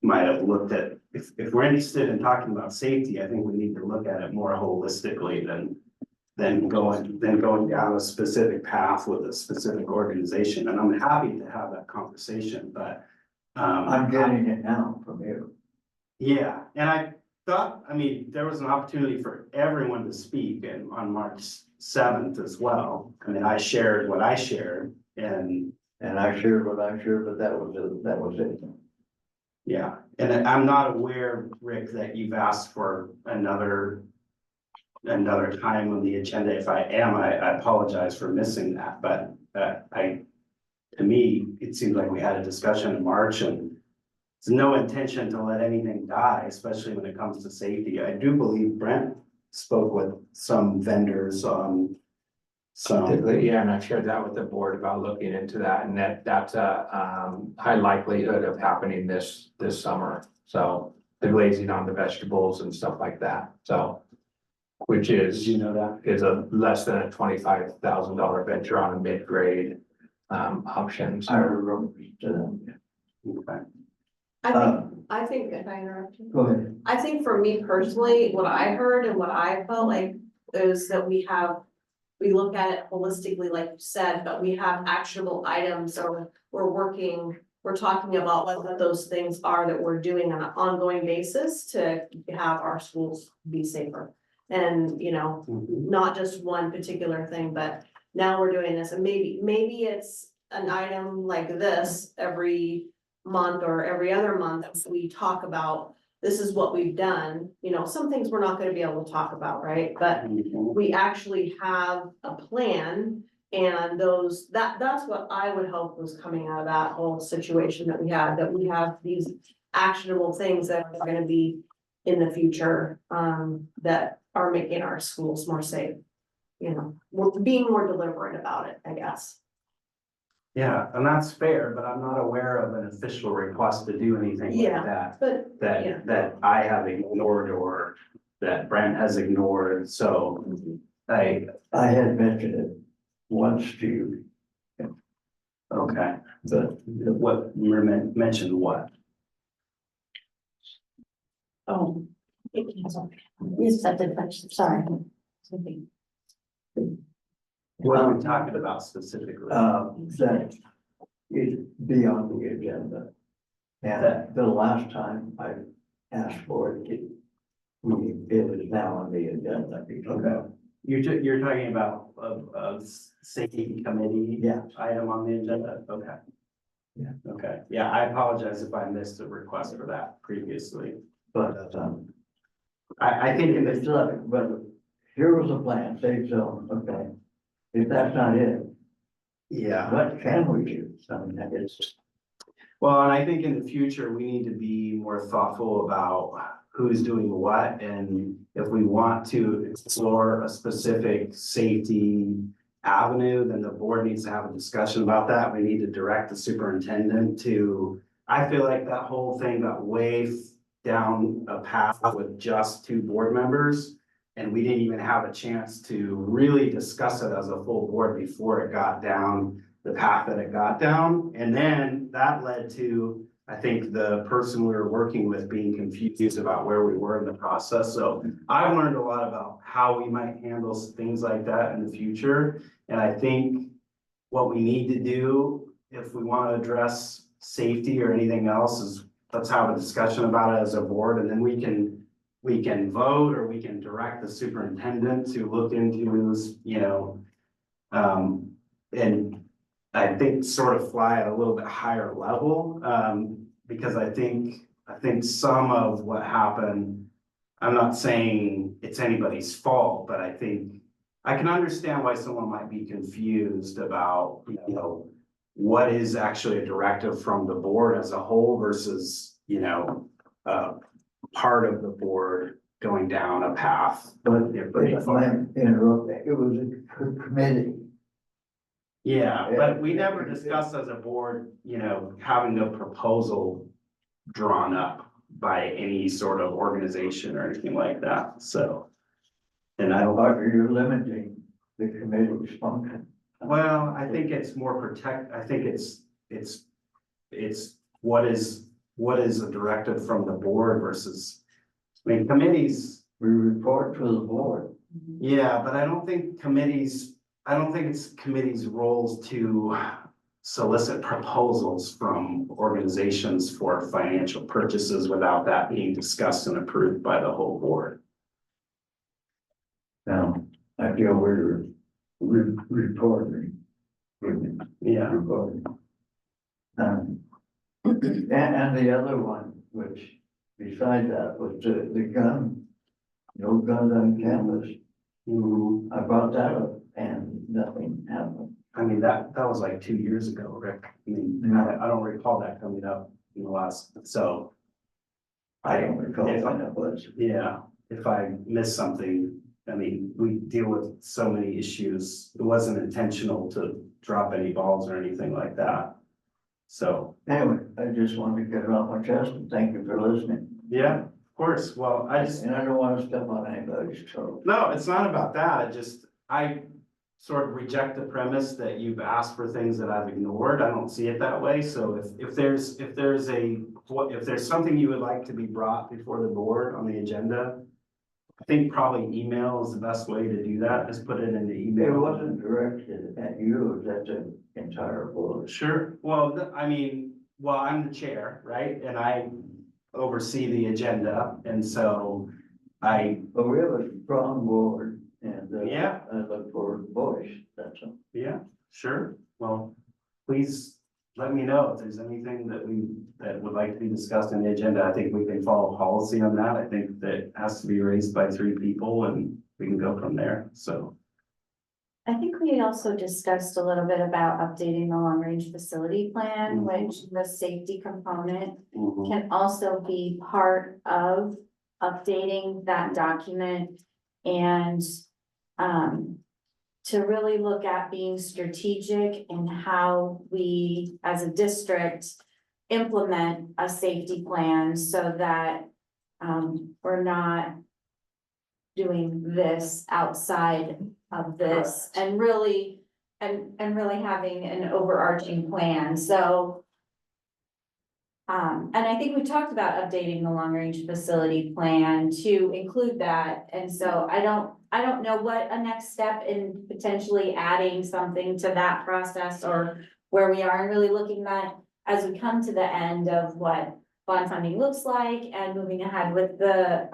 might have looked at, if we're interested in talking about safety, I think we need to look at it more holistically than going down a specific path with a specific organization. And I'm happy to have that conversation, but I'm getting it now from you. yeah, and I thought, I mean, there was an opportunity for everyone to speak and on March 7th as well. I mean, I shared what I shared and I shared what I shared, but that was it. yeah, and I'm not aware, Rick, that you've asked for another time on the agenda. If I am, I apologize for missing that, but to me, it seems like we had a discussion in March and there's no intention to let anything die, especially when it comes to safety. I do believe Brent spoke with some vendors on some. Yeah, and I've shared that with the board about looking into that, and that's a high likelihood of happening this summer. So the glazing on the vegetables and stuff like that, so. Which is, Did you know that? is a less than a $25,000 venture on a mid-grade options. I remember. Okay. I think, if I interrupt you. Go ahead. I think for me personally, what I heard and what I felt like is that we look at it holistically, like you said, but we have actionable items, or we're talking about what those things are that we're doing on an ongoing basis to have our schools be safer. And, you know, not just one particular thing, but now we're doing this, and maybe it's an item like this every month or every other month that we talk about, this is what we've done. You know, some things we're not gonna be able to talk about, right? But we actually have a plan, and that's what I would hope was coming out of that whole situation that we had, that we have these actionable things that are gonna be in the future, that are making our schools more safe. You know, we're being more deliberate about it, I guess. Yeah, and that's fair, but I'm not aware of an official request to do anything like Yeah, that. But, yeah. That I have ignored or that Brent has ignored, so I had mentioned it once to you, okay, what mentioned what? oh. You said the question, sorry. What are we talking about specifically? that it be on the agenda. And the last time I asked for it, it is now on the agenda. Okay. You're talking about safety committee? Yeah. Item on the agenda, okay. Yeah. Okay, yeah, I apologize if I missed a request for that previously. But, I think in it's this, like, but here was a plan, safe zone, okay. If that's not it, yeah. what can we do? I mean, that is, Well, and I think in the future, we need to be more thoughtful about who's doing what, and if we want to explore a specific safety avenue, then the board needs to have a discussion about that. We need to direct the superintendent to, I feel like that whole thing got way down a path with just 2 board members. And we didn't even have a chance to really discuss it as a full board before it got down the path that it got down. And then that led to, I think, the person we were working with being confused about where we were in the process. So I've learned a lot about how we might handle things like that in the future. And I think what we need to do, if we want to address safety or anything else, is let's have a discussion about it as a board, and then we can vote, or we can direct the superintendent to look into this, you know. And I think sort of fly at a little bit higher level, because I think some of what happened, I'm not saying it's anybody's fault, but I think I can understand why someone might be confused about, you know, what is actually a directive from the board as a whole versus, you know, part of the board going down a path. but if I interrupt, it was a committee. Yeah, but we never discussed as a board, you know, having a proposal drawn up by any sort of organization or anything like that, so. And I don't, But you're limiting the committee's function. well, I think it's more I think it's what is a directive from the board versus, I mean, committees. We report to the board. Yeah, but I don't think it's committees' roles to solicit proposals from organizations for financial purchases without that being discussed and approved by the whole board. Now, I feel we're reporting. Yeah, Reporting. And the other one, which besides that was the gun, no guns on campus. mhm. I brought that up and nothing happened. I mean, that was like 2 years ago, Rick. I mean, I don't recall that coming up in the last, so. I don't recall when it was. Yeah, if I missed something, I mean, we deal with so many issues. It wasn't intentional to drop any balls or anything like that. So, Anyway, I just wanted to get it off my chest and thank you for listening. yeah, of course. Well, And I don't want to step on anybody's toes. no, it's not about that. I sort of reject the premise that you've asked for things that I've ignored. I don't see it that way. So if there's something you would like to be brought before the board on the agenda, I think probably email is the best way to do that. Just put it in the It email. wasn't directed at you, it was at the entire board. Sure. Well, I mean, I'm the chair, right? And I oversee the agenda. And so But we have a strong board and Yeah. I look for voice, that's all. yeah, sure. Well, please let me know if there's anything that would like to be discussed in the agenda. I think we can follow policy on that. I think that has to be raised by 3 people and we can go from there. So, I think we also discussed a little bit about updating the long-range facility plan, which the safety component mhm. can also be part of updating that document and to really look at being strategic in how we, as a district, implement a safety plan so that we're not doing this outside of this and really having an overarching plan. So and I think we talked about updating the long-range facility plan to include that. And so I don't know what a next step in potentially adding something to that process or where we are and really looking at as we come to the end of what bond funding looks like and moving ahead with the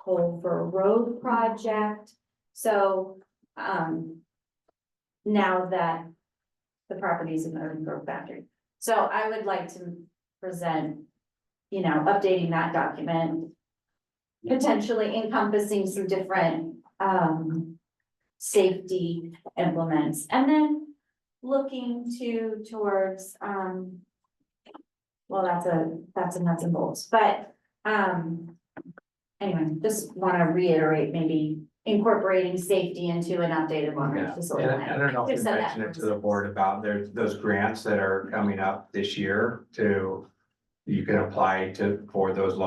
Culver Road project. So, now that the properties in the urban growth boundary. So I would like to present, updating that document. Potentially encompassing some different, safety implements, and then looking towards, well, that's a nuts and bolts, but, anyway, just wanna reiterate, maybe incorporating safety into an updated long-range Yeah, facility. and I don't know if I've you said that mentioned it to the once. board about those grants that are coming up this year you can apply for those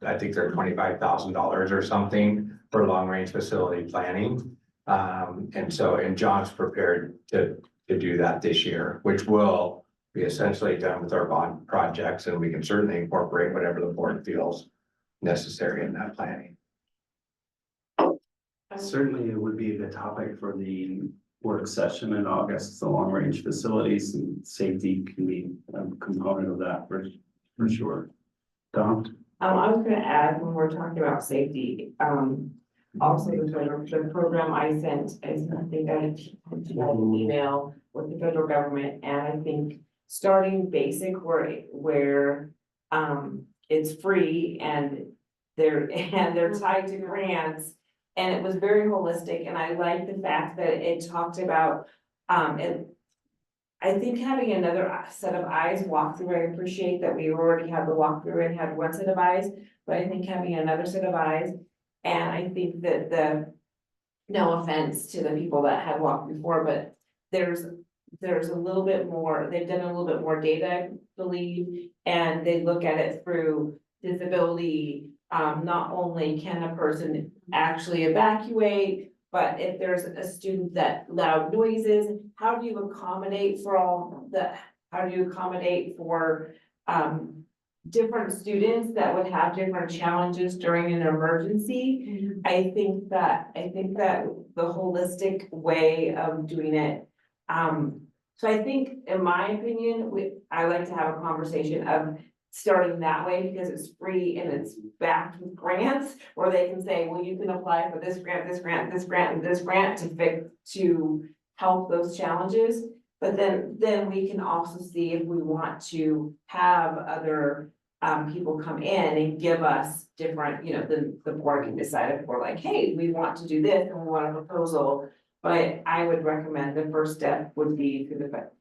I think they're $25,000 or something for long-range facility planning. And John's prepared to do that this year, which will be essentially done with our bond projects, and we can certainly incorporate whatever the board feels necessary in that planning. Certainly, it would be the topic for the work session in August, the long range facilities and safety can be a component of that for sure. Don? I was gonna add, when we're talking about safety, also the program I sent, I think I had an email with the federal government, and I think starting basic where it's free and they're tied to grants. And it was very holistic, and I like the fact that it talked about, and I think having another set of eyes walk through, I appreciate that we already had the walkthrough and had one set of eyes, but I think having another set of eyes, and I think that no offense to the people that had walked before, but there's a little bit more, they've done a little bit more data, I believe, and they look at it through disability. Not only can a person actually evacuate, but if there's a student that loud noises, how do you accommodate for different students that would have different challenges during an emergency? I think that the holistic way of doing it. So I think, in my opinion, I like to have a conversation of starting that way because it's free and it's backed with grants where they can say, well, you can apply for this grant, this grant, this grant, and this grant to help those challenges. But then we can also see if we want to have other people come in and give us different, the board can decide if we're like, hey, we want to do this and we want a proposal. But I would recommend the first step would be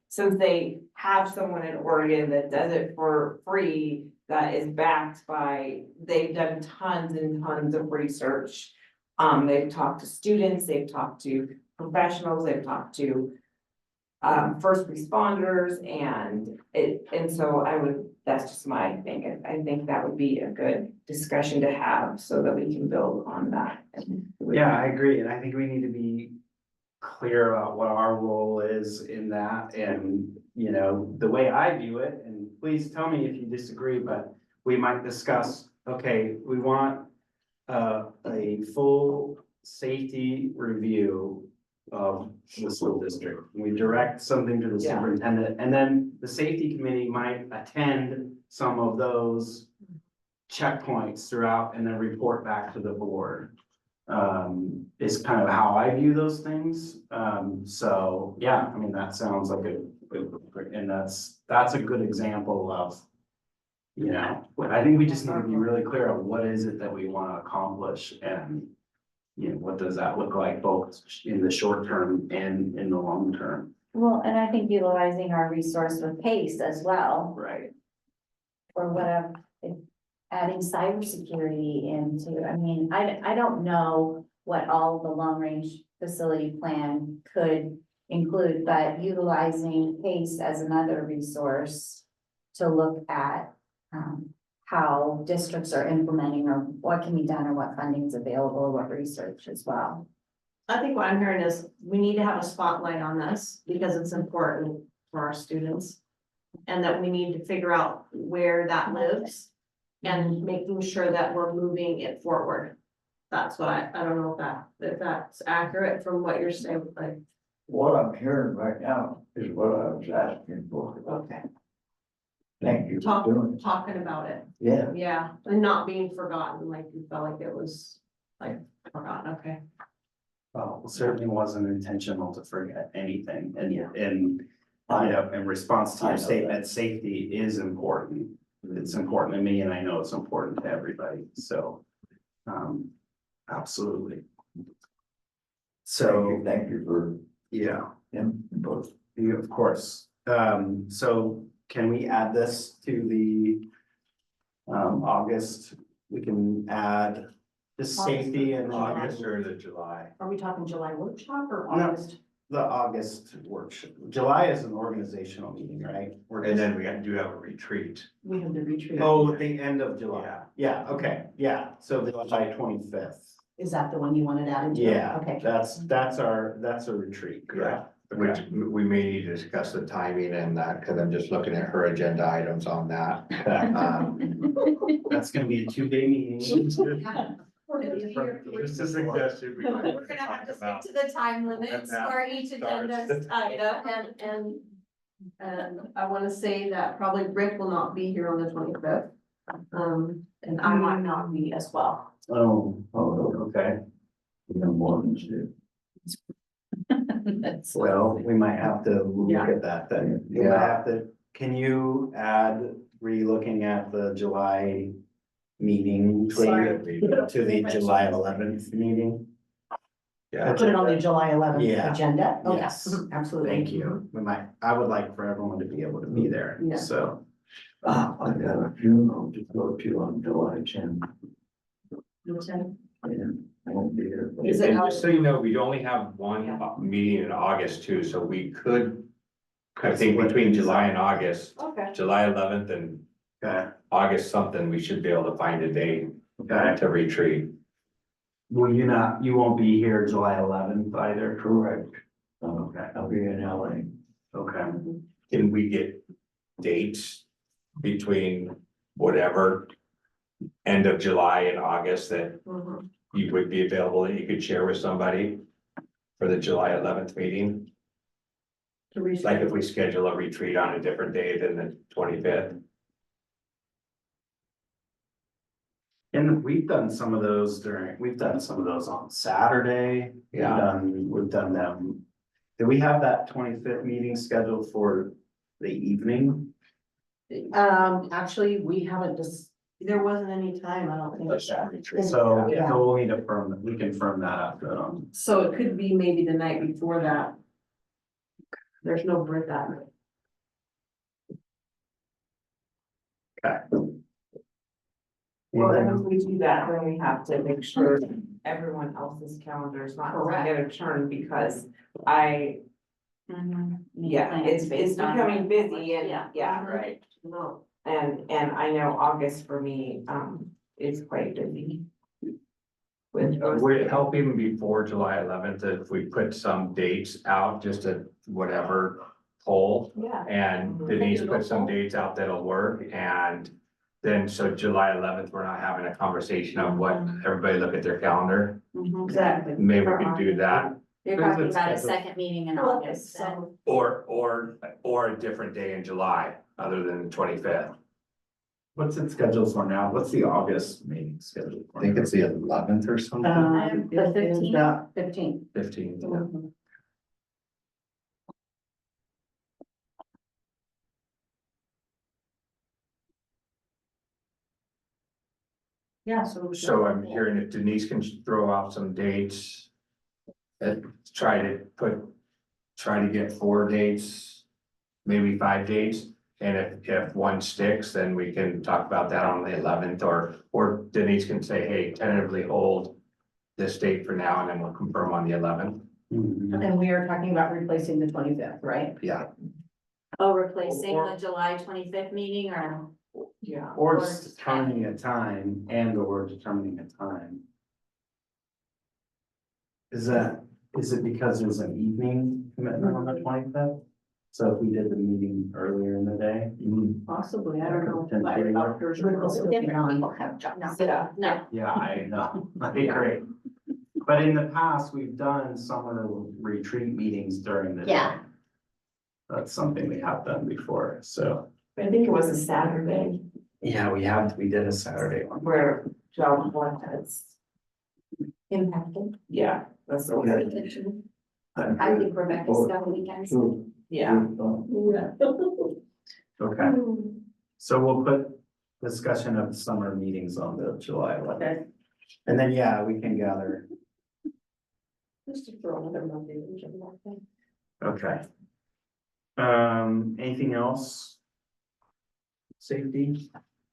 since they have someone in Oregon that does it for free, that is backed by, they've done tons and tons of research. They've talked to students, they've talked to professionals, they've talked to first responders, and so that's just my thing. I think that would be a good discussion to have so that we can build on that. Yeah, I agree, and I think we need to be clear about what our role is in that, and, the way I view it, and please tell me if you disagree, but we might discuss, okay, we want a full safety review of the school district. We direct something to the Yeah. superintendent, and then the safety committee might attend some of those checkpoints throughout and then report back to the board. Is kind of how I view those things. So, yeah, I mean, that sounds like and that's a good example of, I think we just need to be really clear on what is it that we want to accomplish, and what does that look like both in the short term and in the long term. Well, and I think utilizing our resource with PACE as well, Right. or whatever, adding cybersecurity into, I don't know what all the long-range facility plan could include, but utilizing PACE as another resource to look at, how districts are implementing or what can be done or what funding is available, or what research as well. I think what I'm hearing is we need to have a spotlight on this because it's important for our students. And that we need to figure out where that lives and making sure that we're moving it forward. That's what I don't know if that's accurate from what you're saying, like, What I'm hearing right now is what I was asking for. okay, Thank you for doing it. talking about it. Yeah, Yeah, and not being forgotten, like you felt like it was like forgotten, okay. Well, it certainly wasn't intentional to forget anything, and, in response to I your know that. statement, safety is important. It's important to me, and I know it's important to everybody, so, absolutely. So, Thank you for yeah, him both. you, of course, so can we add this to the August, we can add the safety and August or the July? Are we talking July workshop or No. August? the August workshop. July is an organizational meeting, right? We're And just- then we do have a retreat. We have the retreat. Oh, at the end of July. Yeah. Yeah, okay, yeah, so the July 25th. Is that the one you wanted added to? Yeah, Okay. that's a retreat, correct? Which we may need to discuss the timing and that, because I'm just looking at her agenda items on that. That's gonna be a 2-day meeting. We're gonna be here for- Just a suggestion. we might We're gonna have to talk stick about. to the time limits that for each agenda starts. item, and I wanna say that probably Rick will not be here on the 25th. And I might not be as well. Oh, Oh, okay, you know, more than two. That's. well, we might have to look Yeah. at that then. We might Yeah. have to, can you add, re-looking at the July meeting to the July 11th meeting? Yeah. Put it on the July 11th Yeah. agenda? Okay. Yes. Absolutely. Thank you. I would like for everyone to be able to be there, Yeah. so. I got a funeral to go to on July 10th, Okay. and I won't be here. Is it And how- just so you know, we only have one meeting in August too, so we could, I think between July and August, Okay. July 11th and Okay, August something, we should be able to find a date okay. to retreat. Will you won't be here July 11th either? Correct. Okay, I'll be in LA. okay. Can we get dates between whatever end of July and August that Mhm. you would be available that you could share with somebody for the July 11th meeting? To reschedule. Like if we schedule a retreat on a different day than the 25th? And we've done some of those on Saturday. Yeah. We've done them. Do we have that 25th meeting scheduled for the evening? Actually, we haven't just, there wasn't any time, I don't think. So Yeah. we'll need to we can firm that up. So it could be maybe the night before that. There's no birth that night. Well, and if we do that, then we have to make sure everyone else's calendar is not gonna get a turn, because it's becoming busy and, yeah, right. No. And I know August for me, is quite busy. Would it help even before July 11th if we put some dates out, just at whatever poll? Yeah. And Denise put some dates out that'll work, and then, so July 11th, we're not having a conversation of what, everybody look at their calendar, Exactly. maybe we can do that. You're talking about a second meeting in August, then. So, Or a different day in July, other than the 25th. What's it scheduled for now? What's the August meeting scheduled for? I think it's the 11th or something. The 15th? 15th. 15th. Yeah, So I'm hearing if Denise can throw out some dates. Try to get 4 dates, maybe 5 dates. And if one sticks, then we can talk about that on the 11th, or Denise can say, hey, tentatively hold this date for now, and then we'll confirm on the 11th. Mhm. And we are talking about replacing the 25th, right? Yeah. Oh, replacing the July 25th meeting or? Yeah. Or Or just determining a time or determining a time. Is it because there's an evening commitment on the 25th? So if we did the meeting earlier in the day? Possibly, I don't know. Potentially. Doctors are also Different looking on. people have jobs. Yeah. No, Yeah, I know, that'd be great. But in the past, we've done some of the retreat meetings during the day. Yeah. That's something we have done before, so. I think it was a Saturday Yeah, we did a Saturday one. where John has, impacted. yeah, That's Okay. I think Rebecca's got weekends. Yeah. Okay, so we'll put discussion of summer meetings on the July 11th. And then, yeah, we can gather, Just to throw another Monday in July. okay. Anything else? Safety?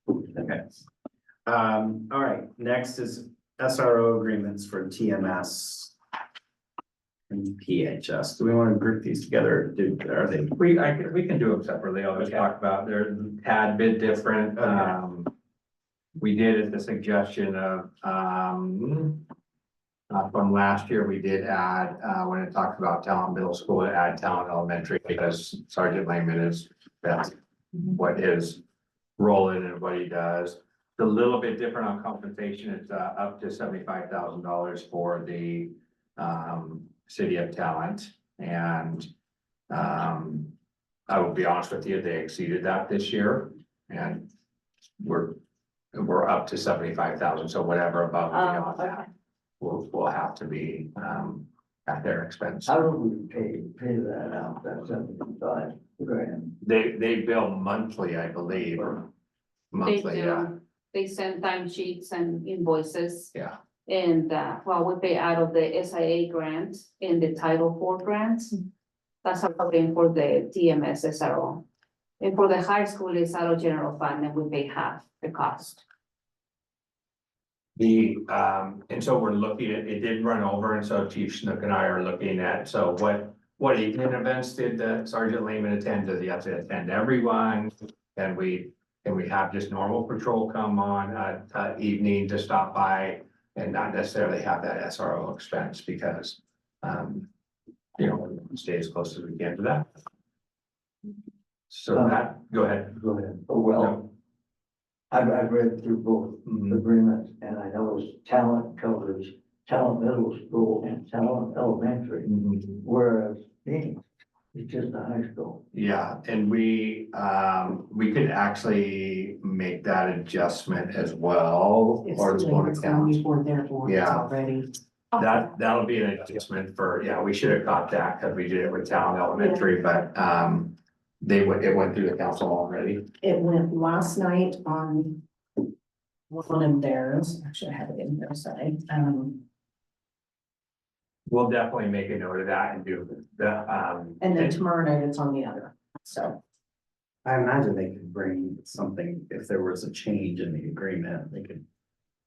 Okay. All right, next is SRO agreements for TMS. And PHS, do we want to group these together? Are they? We can do them separately. I'll just talk about, they're a tad bit different. Okay. We did at the suggestion of, from last year, we did add, when it talks about Talent Middle School, to add Talent Elementary because Sergeant Lehman is, that's what his role in and what he does. It's a little bit different on compensation. It's up to $75,000 for the City of Talent. And I will be honest with you, they exceeded that this year. And we're up to 75,000, so whatever above and beyond that will have to be at their expense. How do we pay that out, that 75 grand? They bill monthly, I believe, or monthly, yeah. They send time sheets and invoices. Yeah. And, well, we pay out of the SIA grant and the Title IV grants. That's how we're paying for the TMS SRO. And for the high school, it's out of general fund and we pay half the cost. And so we're looking at, it did run over, and so Chief Snook and I are looking at, so what evening events did Sergeant Lehman attend? Does he have to attend everyone? Can we have just normal patrol come on evening to stop by and not necessarily have that SRO expense because stay as close as we can to that. So go ahead. Go ahead. Oh, well, I've read through both Mhm. agreements and I noticed talent covers Talent Middle School and Talent Elementary, whereas Phoenix is just a high school. Yeah, and we could actually make that adjustment as well. Or it's one account. Before their board Yeah. already. That'll be an adjustment for, yeah, we should have caught that because we did it with Talent Elementary, but it went through the council already. It went last night on one of theirs, actually I have it in their side, We'll definitely make a note of that and do the and then tomorrow night it's on the other, so. I imagine they could bring something, if there was a change in the agreement, they could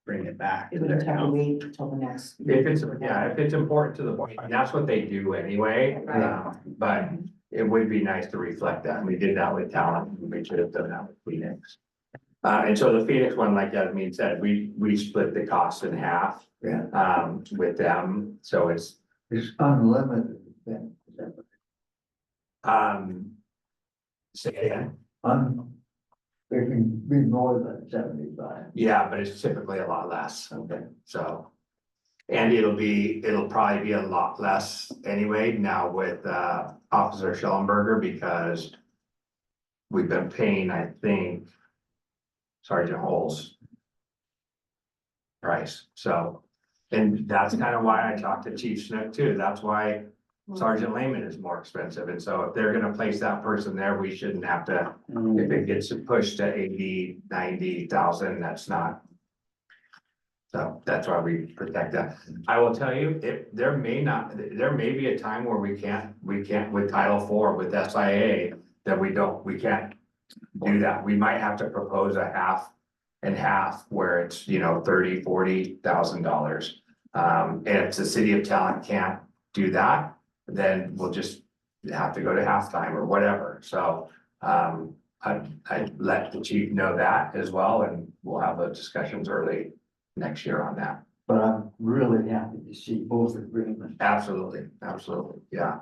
bring it back. It to would their have to council. wait until the next. if it's important to the point, that's what they do anyway. Right. But it would be nice to reflect that. And we did that with Talent, and we should have done that with Phoenix. And so the Phoenix one, like Yasmin said, we split the cost in half. Yeah. With them, so it's, It's unlimited then. say again. There can be more than 75. Yeah, but it's typically a lot less. Okay. So. And it'll probably be a lot less anyway now with Officer Schellenberger because. We've been paying, I think. Sergeant Hole's. Price, so. And that's kind of why I talked to Chief Snook too. That's why Sergeant Lehman is more expensive. And so if they're gonna place that person there, we shouldn't have to. If it gets pushed to 80, 90,000, that's not. So that's why we protect that. I will tell you, there may be a time where we can't with Title IV, with SIA, that we can't do that. We might have to propose a half and half where it's, $30,000, $40,000. And if the City of Talent can't do that, then we'll just have to go to halftime or whatever. So, I let the chief know that as well, and we'll have those discussions early next year on that. But I'm really happy to see both agreements. Absolutely, yeah.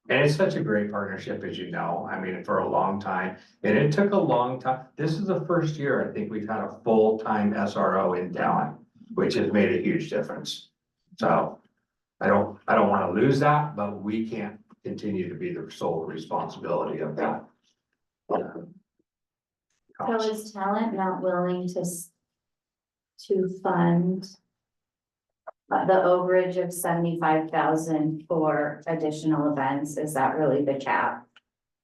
And it's such a great partnership, as you know, I mean, for a long time, and it took a long time. This is the first year I think we've had a full-time SRO in Talent, which has made a huge difference. So I don't want to lose that, but we can't continue to be the sole responsibility of that. So is Talent not willing to fund The overage of 75,000 for additional events, is that really the cap?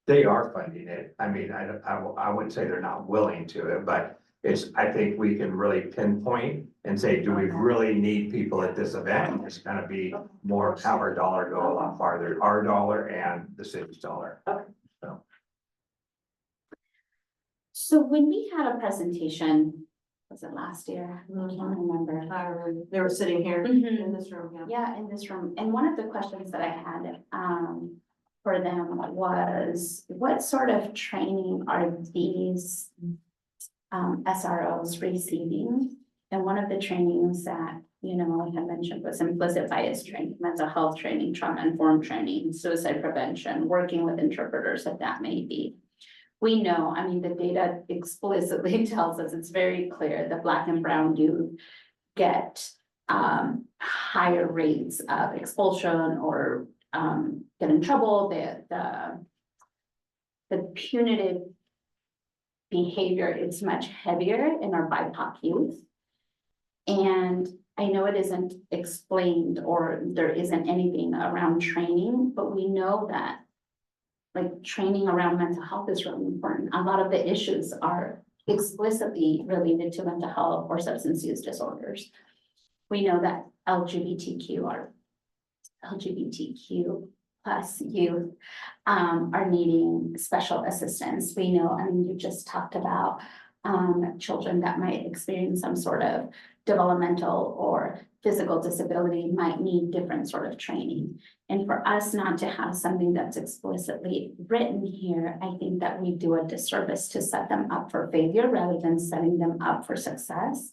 They are funding it. I mean, I wouldn't say they're not willing to it, but I think we can really pinpoint and say, do we really need people at this event? It's gonna be more have our dollar go a lot farther, our dollar and the city's dollar. So when we had a presentation, was it last year? I can't remember. They were sitting here Mhm. in this room, yeah. Yeah, in this room, and one of the questions that I had, for them was, what sort of training are these SROs receiving? And one of the trainings that, you know, I had mentioned was implicit bias training, mental health training, trauma-informed training, suicide prevention, working with interpreters, if that may be. We know, I mean, the data explicitly tells us, it's very clear that Black and brown youth get higher rates of expulsion or get in trouble. The punitive behavior is much heavier in our BIPOC youth. And I know it isn't explained or there isn't anything around training, but we know that like training around mental health is really important. A lot of the issues are explicitly related to mental health or substance use disorders. We know that LGBTQ plus youth are needing special assistance. We know, I mean, you just talked about children that might experience some sort of developmental or physical disability might need different sort of training. And for us not to have something that's explicitly written here, I think that we do a disservice to set them up for failure rather than setting them up for success.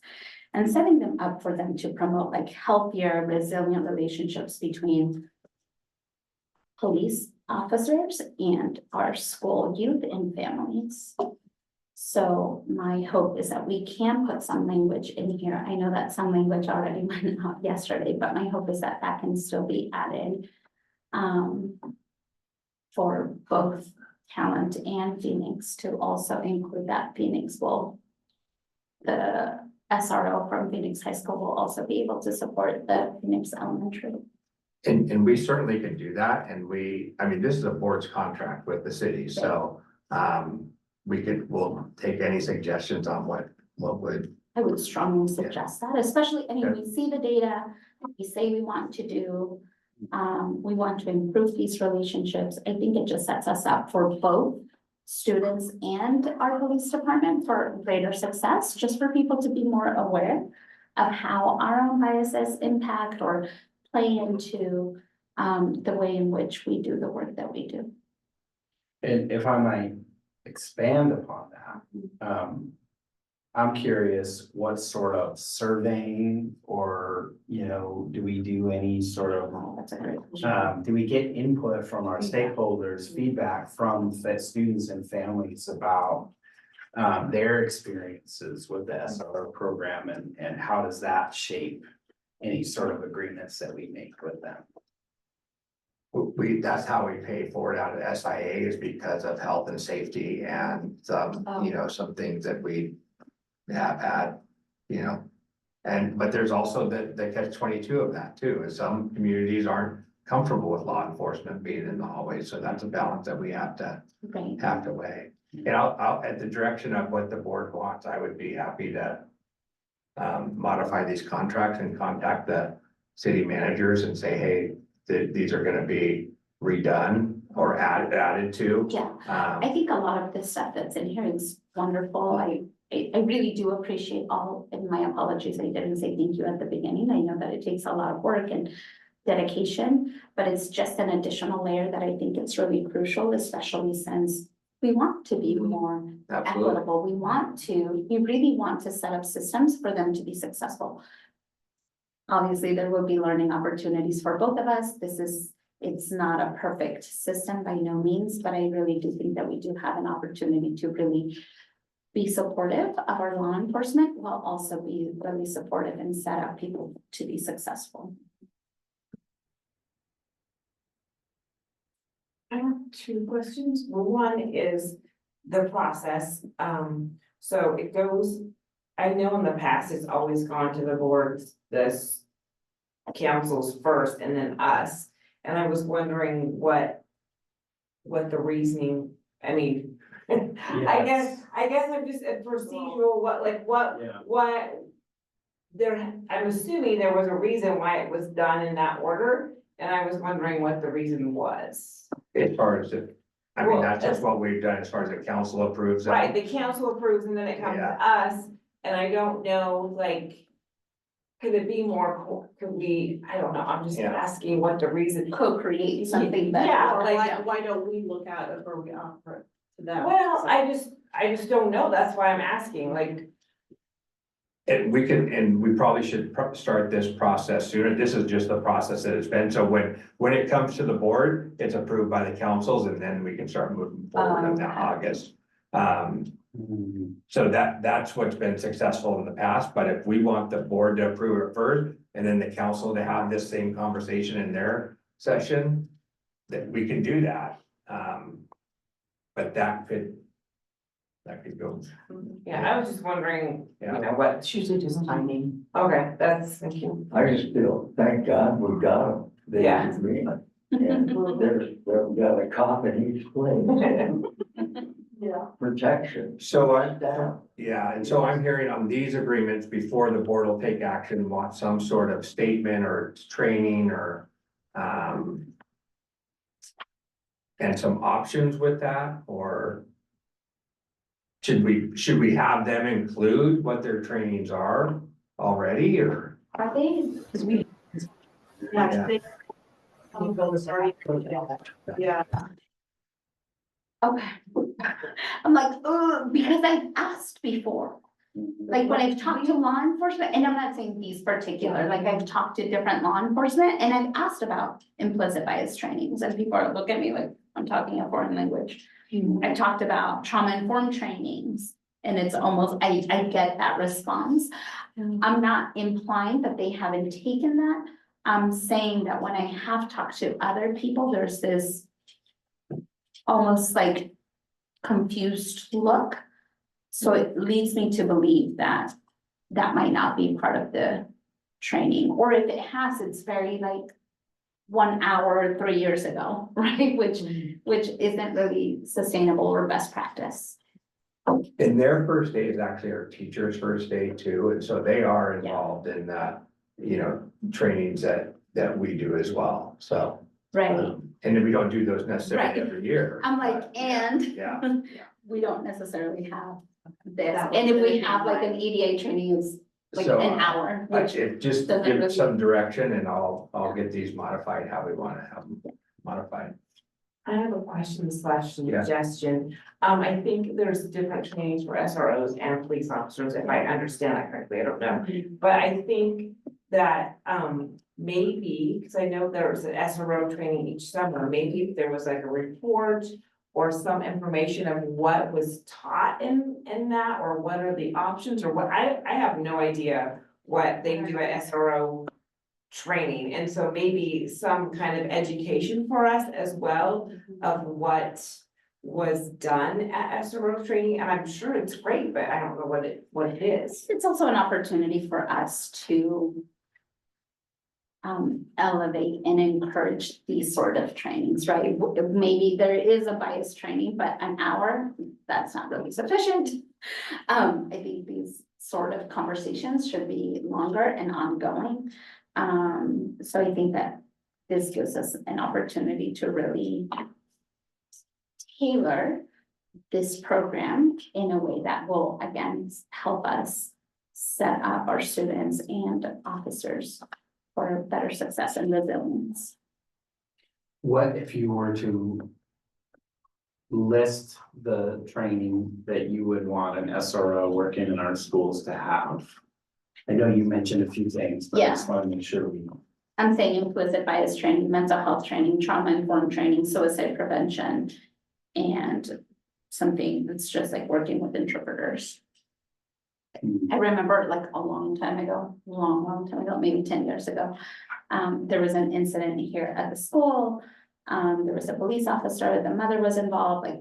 And setting them up for them to promote like healthier, resilient relationships between police officers and our school youth and families. So my hope is that we can put some language in here. I know that some language already went out yesterday, but my hope is that that can still be added for both Talent and Phoenix to also include that Phoenix will, the SRO from Phoenix High School will also be able to support the Phoenix Elementary. And we certainly can do that. And I mean, this is a board's contract with the city, so we'll take any suggestions on what would. I would strongly suggest that, especially, I mean, we see the data, we say we want to do, we want to improve these relationships. I think it just sets us up for both students and our police department for greater success, just for people to be more aware of how our own biases impact or play into the way in which we do the work that we do. And if I might expand upon that, I'm curious what sort of surveying or, you know, do we do any sort of, That's a great question. do we get input from our stakeholders, feedback from the students and families about their experiences with the SRO program and how does that shape any sort of agreements that we make with them? That's how we pay for it out of SIA is because of health and safety and some, you know, some things that we have had, you know. But there's also the catch-22 of that too, is some communities aren't comfortable with law enforcement being in the hallways, so that's a balance that we have to weigh. And I'll, at the direction of what the board wants, I would be happy to modify these contracts and contact the city managers and say, hey, these are gonna be redone or added to. Yeah, I think a lot of the stuff that's in here is wonderful. I really do appreciate all, and my apologies, I didn't say thank you at the beginning. I know that it takes a lot of work and dedication, but it's just an additional layer that I think it's really crucial, especially since we want to be more equitable. We really want to set up systems for them to be successful. Obviously, there will be learning opportunities for both of us. It's not a perfect system by no means, but I really do think that we do have an opportunity to really be supportive of our law enforcement while also be really supportive and set up people to be successful. I have two questions. Well, one is the process. So it goes, I know in the past, it's always gone to the boards, this councils first and then us. And I was wondering what the reasoning, I mean, I guess I'm just a procedural, Yeah. what there, I'm assuming there was a reason why it was done in that order, and I was wondering what the reason was. As far as the, I mean, Well, that's just what we've done as far as the council approves. of. Right, the council approves and then it comes to us, and I don't know, like, could it be more, could we, I don't know, I'm just Yeah. asking what the reason. Co-create something that. Yeah, Or like- why don't we look at it or we offer it to them? Well, I just don't know, that's why I'm asking, like, And we probably should start this process sooner. This is just the process that it's been. So when it comes to the board, it's approved by the councils and then we can start moving forward in Okay. August. Mm, So that's what's been successful in the past, but if we want the board to approve it first and then the council to have this same conversation in their session, then we can do that. But that could go. yeah, I was just wondering, you Yeah. know, what, It's usually just timing. okay, thank you. I just feel, thank God we got them. They Yeah. agreement. And they've got a cop in each place. Yeah. Protection. So Down. Yeah, and so I'm hearing on these agreements, before the board will take action, want some sort of statement or training or, and some options with that, or should we have them include what their trainings are already, or? Are they? Because we. Yeah. We build this already. Yeah. Okay. I'm like, because I've asked before. Like when I've talked to law enforcement, and I'm not saying these particular, like I've talked to different law enforcement and I've asked about implicit bias trainings and people are looking at me like I'm talking a foreign language. I've talked about trauma-informed trainings and it's almost, I get that response. I'm not implying that they haven't taken that. I'm saying that when I have talked to other people, there's this almost like confused look. So it leads me to believe that that might not be part of the training, or if it has, it's very like 1 hour, 3 years ago, right? Which isn't really sustainable or best practice. And their first day is actually our teacher's first day too, and so they are involved in the, trainings that we do as well, so. Right. And then we don't do those necessarily Right. every year. I'm like, and Yeah, we don't necessarily have this. That And if we was have like an EDA training, it's like So, an hour, which it just doesn't give really- it some direction and I'll get these modified how we wanna have them modified. I have a question / Yeah. suggestion. I think there's different trainings for SROs and police officers, if I understand that correctly, I don't know. But I think that, maybe, because I know there's an SRO training each summer, maybe if there was like a report or some information of what was taught in that, or what are the options, or what, I have no idea what they do at SRO training, and so maybe some kind of education for us as well of what was done at SRO training, and I'm sure it's great, but I don't know what it is. it's also an opportunity for us to elevate and encourage these sort of trainings, right? Maybe there is a bias training, but an hour, that's not really sufficient. I think these sort of conversations should be longer and ongoing. So I think that this gives us an opportunity to really tailor this program in a way that will, again, help us set up our students and officers for better success and resilience. What if you were to list the training that you would want an SRO working in our schools to have? I know you mentioned a few things, but I just want to make sure we know. I'm saying implicit bias training, mental health training, trauma-informed training, suicide prevention, and something that's just like working with interpreters. I remember like a long time ago, long time ago, maybe 10 years ago, there was an incident here at the school. There was a police officer, the mother was involved, like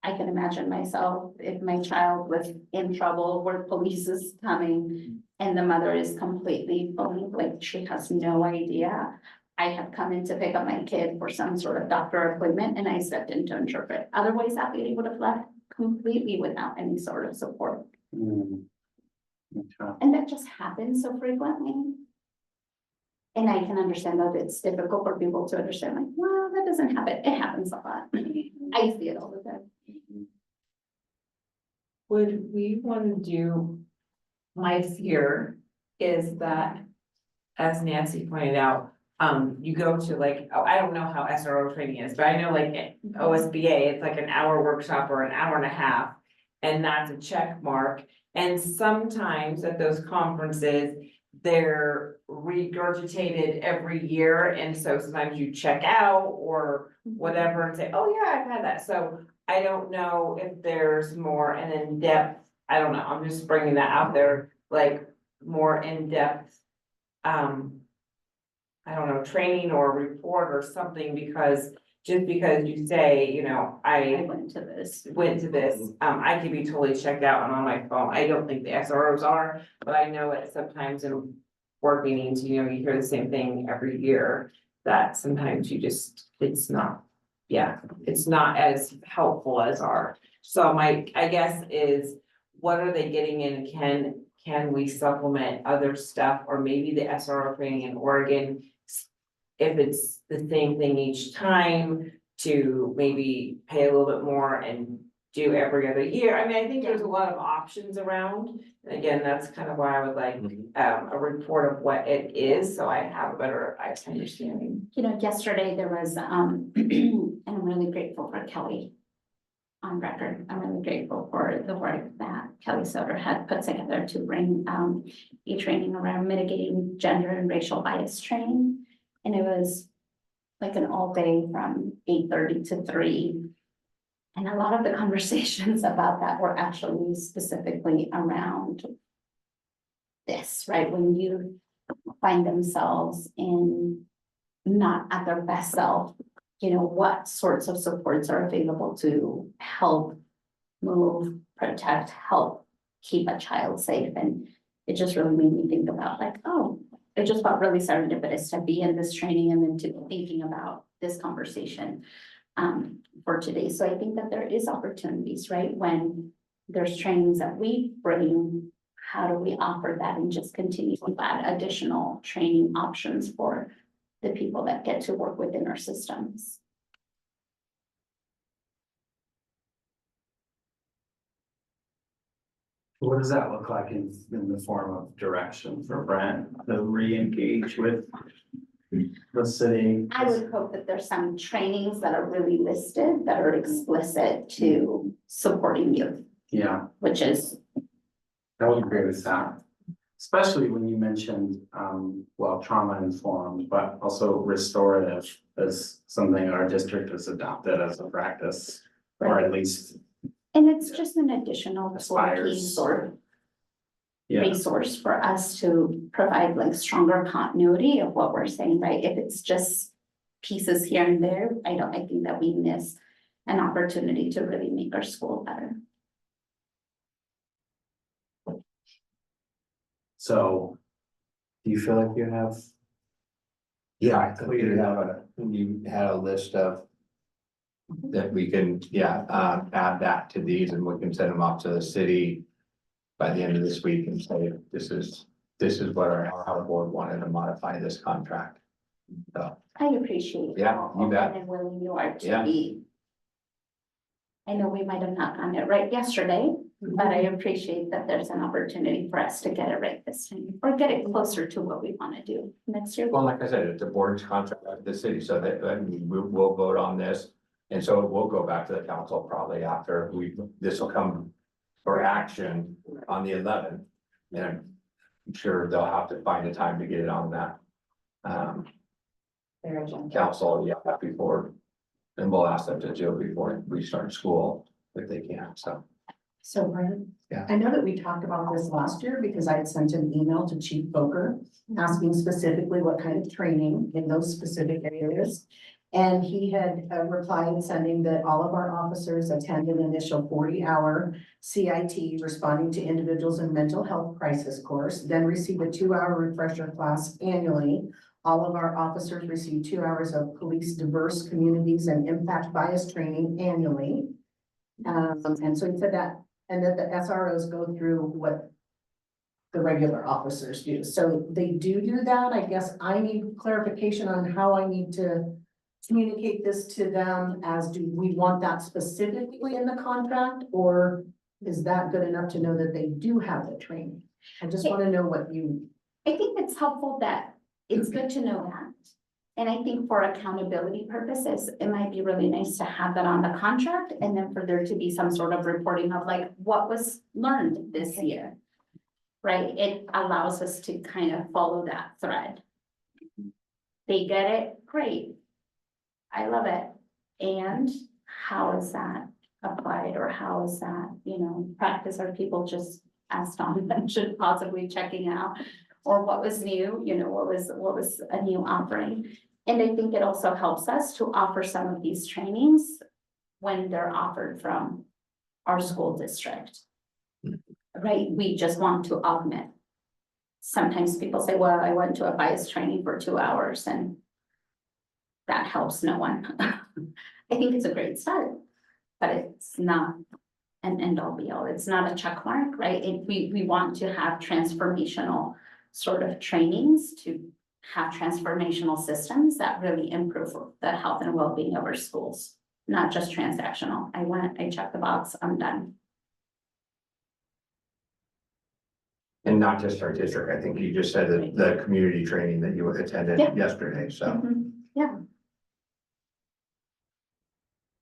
I can imagine myself, if my child was in trouble, where police is coming and the mother is completely phony, like she has no idea. I had come in to pick up my kid for some sort of doctor appointment and I stepped in to interpret. Otherwise, that lady would have left completely without any sort of support. Mm. Okay. And that just happens so frequently. And I can understand that it's difficult for people to understand, like, well, that doesn't happen. It happens a lot. I see it all the time. Would we wanna do? My fear is that, as Nancy pointed out, you go to like, oh, I don't know how SRO training is, but I know like OSBA, it's like an hour workshop or an hour and a half. And that's a check mark, and sometimes at those conferences, they're regurgitated every year, and so sometimes you check out or whatever and say, oh yeah, I've had that, so. I don't know if there's more an in-depth, I don't know, I'm just bringing that out there, like more in-depth. I don't know, training or report or something, because just because you say, you know, I I went to this. went to this, I could be totally checked out and on my phone. I don't think the SROs are, but I know it sometimes in board meetings, you know, you hear the same thing every year. That sometimes you just, it's not, yeah, it's not as helpful as our. So my, I guess is, what are they getting in? Can we supplement other stuff, or maybe the SRO training in Oregon? If it's the same thing each time, to maybe pay a little bit more and do every other year. I mean, I think there's a lot of options around. And again, that's kind of why I would like a report of what it is, so I have a better understanding. You know, yesterday there was, and I'm really grateful for Kelly. On record, I'm really grateful for the work that Kelly Soder had put together to bring a training around mitigating gender and racial bias training. And it was like an all day from 8:30 to 3. And a lot of the conversations about that were actually specifically around this, right? When you find themselves in not at their best self, you know, what sorts of supports are available to help move, protect, help keep a child safe. And it just really made me think about like, oh, it just felt really serendipitous to be in this training and then to thinking about this conversation for today. So I think that there is opportunities, right? When there's trainings that we bring, how do we offer that and just continue to add additional training options for the people that get to work within our systems? What does that look like in the form of direction for Brent to re-engage with the city? I would hope that there's some trainings that are really listed that are explicit to supporting youth, Yeah, which is, I would agree with that. Especially when you mentioned, well, trauma informed, but also restorative as something our district has adopted as a practice, or at least. and it's just an additional Aspires. piece or Yeah, resource for us to provide like stronger continuity of what we're saying, right? If it's just pieces here and there, I think that we miss an opportunity to really make our school better. so. Do you feel like you have? Yeah, I think you had a list of. That we can, add that to these, and we can send them off to the city. By the end of this week and say, this is what our board wanted to modify this contract. So, I appreciate Yeah, how you bet. open and willing you are to Yeah. be. I know we might have not gotten it right yesterday, but I appreciate that there's an opportunity for us to get it right this time, or get it closer to what we want to do next year. well, like I said, it's the board's contract with the city, so that, we'll vote on this. And so we'll go back to the council probably after this will come for action on the 11th. And I'm sure they'll have to find a time to get it on that. Their agenda. Council, before, and we'll ask them to do it before we start school, if they can, so. So Brent. Yeah. I know that we talked about this last year because I had sent an email to Chief Boker asking specifically what kind of training in those specific areas. And he had replied sending that all of our officers attend an initial 40-hour CIT responding to individuals in mental health crisis course, then receive a 2-hour refresher class annually. All of our officers receive 2 hours of police diverse communities and impact bias training annually. And so he said that, and that the SROs go through what the regular officers do. So they do that. I guess I need clarification on how I need to communicate this to them, as do we want that specifically in the contract, or is that good enough to know that they do have the training? I just want to know what you. I think it's helpful that it's good to know that. And I think for accountability purposes, it might be really nice to have that on the contract, and then for there to be some sort of reporting of like what was learned this year. Right? It allows us to kind of follow that thread. They get it, great. I love it. And how is that applied, or how is that, practice? Are people just, as Tom mentioned, possibly checking out? Or what was new, what was a new offering? And I think it also helps us to offer some of these trainings when they're offered from our school district. Right? We just want to augment. Sometimes people say, well, I went to a bias training for 2 hours, and that helps no one. I think it's a great start, but it's not an end all be all. It's not a check mark, right? We want to have transformational sort of trainings, to have transformational systems that really improve the health and well-being of our schools, not just transactional. I went, I checked the box, I'm done. And not just our district, I think you just said that the community training that you attended Yeah. yesterday, so. Mhm. Yeah.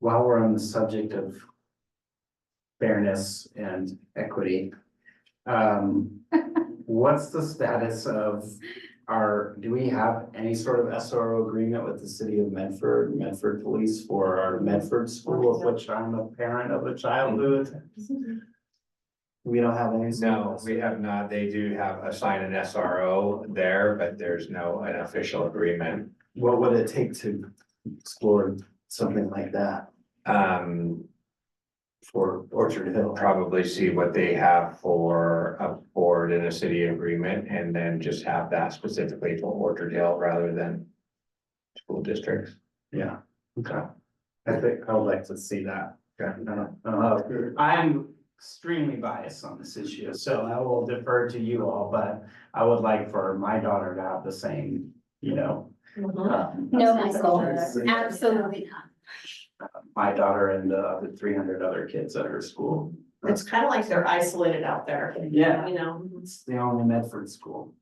While we're on the subject of fairness and equity, what's the status of do we have any sort of SRO agreement with the city of Medford Police for our Medford school, of which I'm a parent of a child who attends? We don't have any. No, we have not. They do have assigned an SRO there, but there's an official agreement. What would it take to explore something like that for Orchard Hill? Probably see what they have for a board and a city agreement, and then just have that specifically for Orchard Hill rather than school districts. Yeah, okay. I think I would like to see that. Okay. I'm extremely biased on this issue, so I will defer to you all, but I would like for my daughter to have the same, No, Michael, absolutely not. my daughter and the other 300 other kids at her school. It's kind of like they're isolated out there. Yeah. Mm-hmm. It's the only Medford school.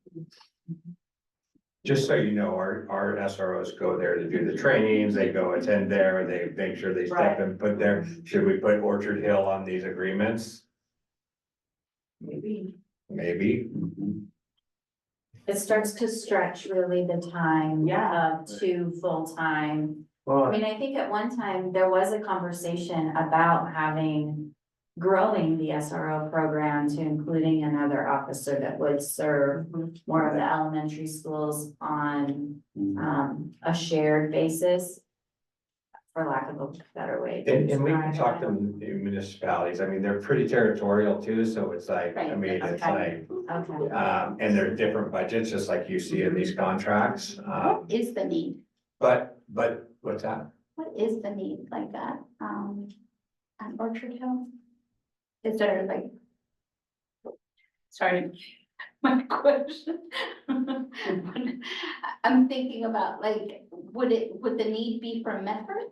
Just so you know, our SROs go there to do the trainings, they go attend there, they make sure they step and put there. Should we put Orchard Hill on these agreements? Maybe. Maybe. It starts to stretch really the time. Yeah. To full-time. I Well, mean, I think at one time there was a conversation about growing the SRO program to including another officer that would serve more of the elementary schools on a shared basis. For lack of a better way. to And we can describe talk to it. municipalities, I mean, they're pretty territorial too, so it's like, I Right, mean, it's okay. like, Okay. and there are different budgets, just like you see in these contracts. What is the need? But what's that? What is the need like that, at Orchard Hill? Is there like? Sorry, my question. I'm thinking about like, would the need be from Medford?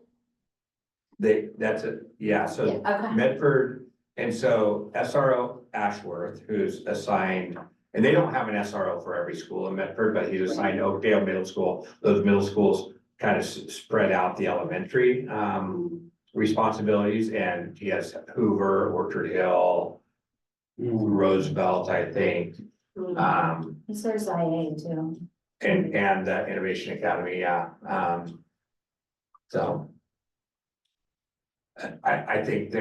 That's it, yeah, so Yeah, okay. Medford, and so SRO Ashworth, who's assigned, and they don't have an SRO for every school in Medford, but he's assigned Oakdale Middle School. Those middle schools kind of spread out the elementary responsibilities, and he has Hoover, Orchard Hill, Roosevelt, I think. There's IA too. And the Innovation Academy, yeah. So. I think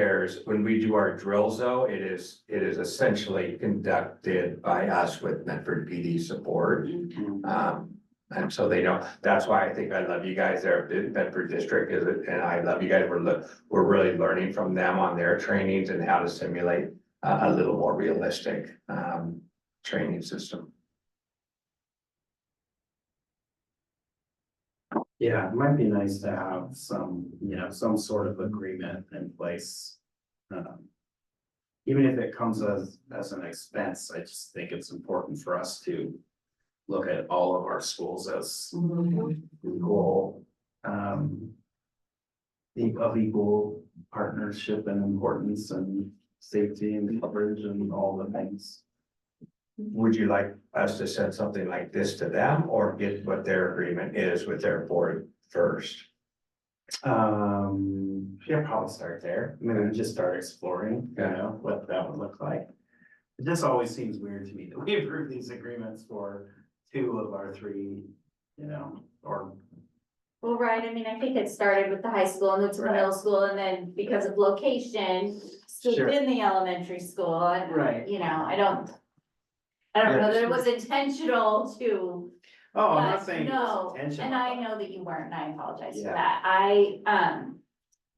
when we do our drills though, it is essentially conducted by us with Medford PD support. And so they know, that's why I think I love you guys there at Bedford District is it, and I love you guys. We're really learning from them on their trainings and how to simulate a little more realistic training system. Yeah, it might be nice to have some, some sort of agreement in place. Even if it comes as an expense, I just think it's important for us to look at all of our schools as equal, of equal partnership and importance and safety and coverage and all the things. Would you like us to send something like this to them or get what their agreement is with their board first? Yeah, probably start there. Maybe just start exploring, what that would look like. It just always seems weird to me that we approve these agreements for 2 of our 3, or. Well, right, I mean, I think it started with the high school and moved to the middle school, and then because of location, scooped Sure. in the elementary school, and, Right. I don't know that it was intentional to. Oh, I'm not But saying no, it's intentional. and I know that you weren't, and I apologize for Yeah. that.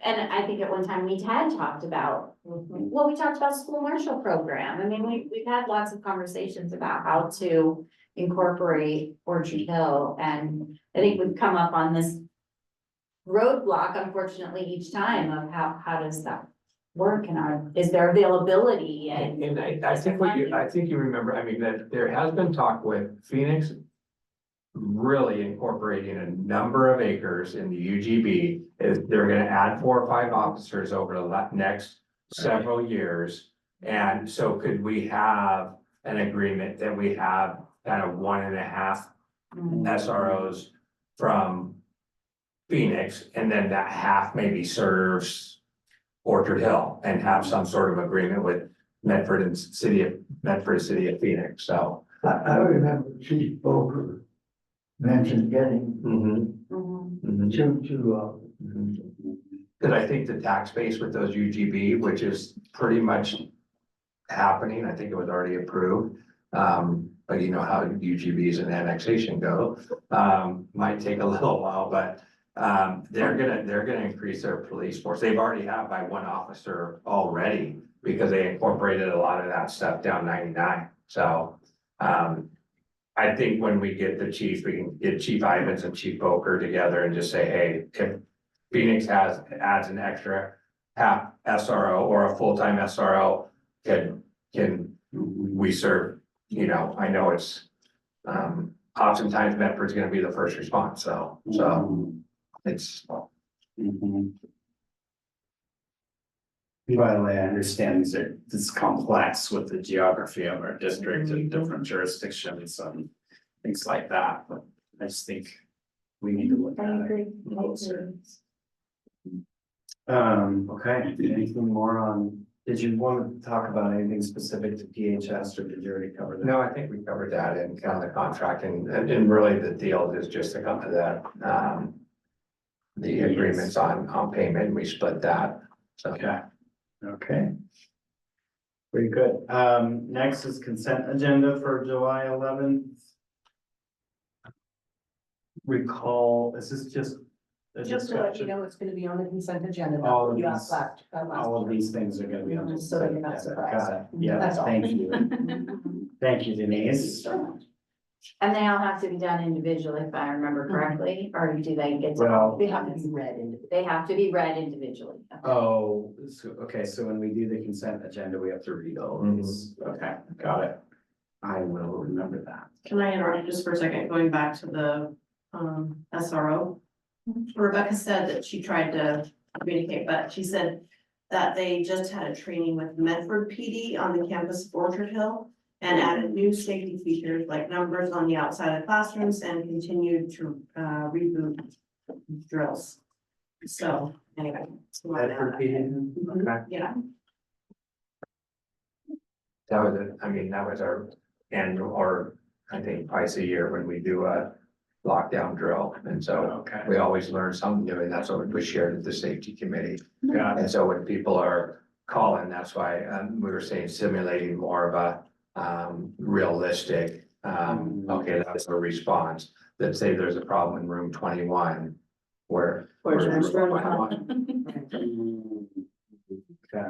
And I think at one time we had talked about, well, we talked about school marshal program. I mean, we've had lots of conversations about how to incorporate Orchard Hill. And I think we've come up on this roadblock, unfortunately, each time of how does that work and is there availability and. And I think you remember, I mean, that there has been talk with Phoenix really incorporating a number of acres in the UGB. Is they're gonna add 4 or 5 officers over the next several years. And so could we have an agreement that we have kind of 1.5 SROs from Phoenix, and then that half maybe serves Orchard Hill and have some sort of agreement with Medford and City of Phoenix, so. I remember Chief Boker mentioned getting Cause I think the tax base with those UGB, which is pretty much happening, I think it was already approved. But you know how UGBs and annexation go, might take a little while, but they're gonna increase their police force. They've already have by 1 officer already because they incorporated a lot of that stuff down 99. So I think when we get the chief, we can get Chief Ivins and Chief Boker together and just say, hey, if Phoenix adds an extra half SRO or a full-time SRO, can we serve, I know it's oftentimes Medford's gonna be the first response, so it's. By the way, I understand this is complex with the geography of our district and different jurisdictions and things like that, but I just think we need to look at it closer. Okay, anything more on, did you want to talk about anything specific to PHS, or did you already cover that? No, I think we covered that in kind of the contract and really the deal is just to come to that, the agreements on payment, we split that, so. Okay. Very good. Next is consent agenda for July 11th. Recall, is this just a Just to let you discussion? know, it's gonna be on the consent agenda. that's All what of you these- asked last All of these things are gonna be on the So that you're not consent surprised. agenda. Got it. Yeah, That's all. thank you. Thank you, Denise. And they all have to be done individually, if I remember correctly, or do they get? Well- They have to be read in. They have to be read individually. Okay. Oh, okay, so when we do the consent agenda, we have to read all of these. Okay, got it. I will remember that. Can I interrupt just for a second, going back to the SRO? Rebecca said that she tried to communicate, but she said that they just had a training with Medford PD on the campus of Orchard Hill and added new safety features like numbers on the outside of classrooms and continued to reboot drills. So anyway. Medford PD? Okay. Yeah. That was it, I mean, that was our annual, or I think twice a year when we do a lockdown drill, and so Okay. we always learn something new, and that's what was shared at the safety committee. Got And it. so when people are calling, that's why we were saying simulating more of a realistic, okay, that's a response. that say there's a problem in room 21. Where. Where's where's room room 21? Okay.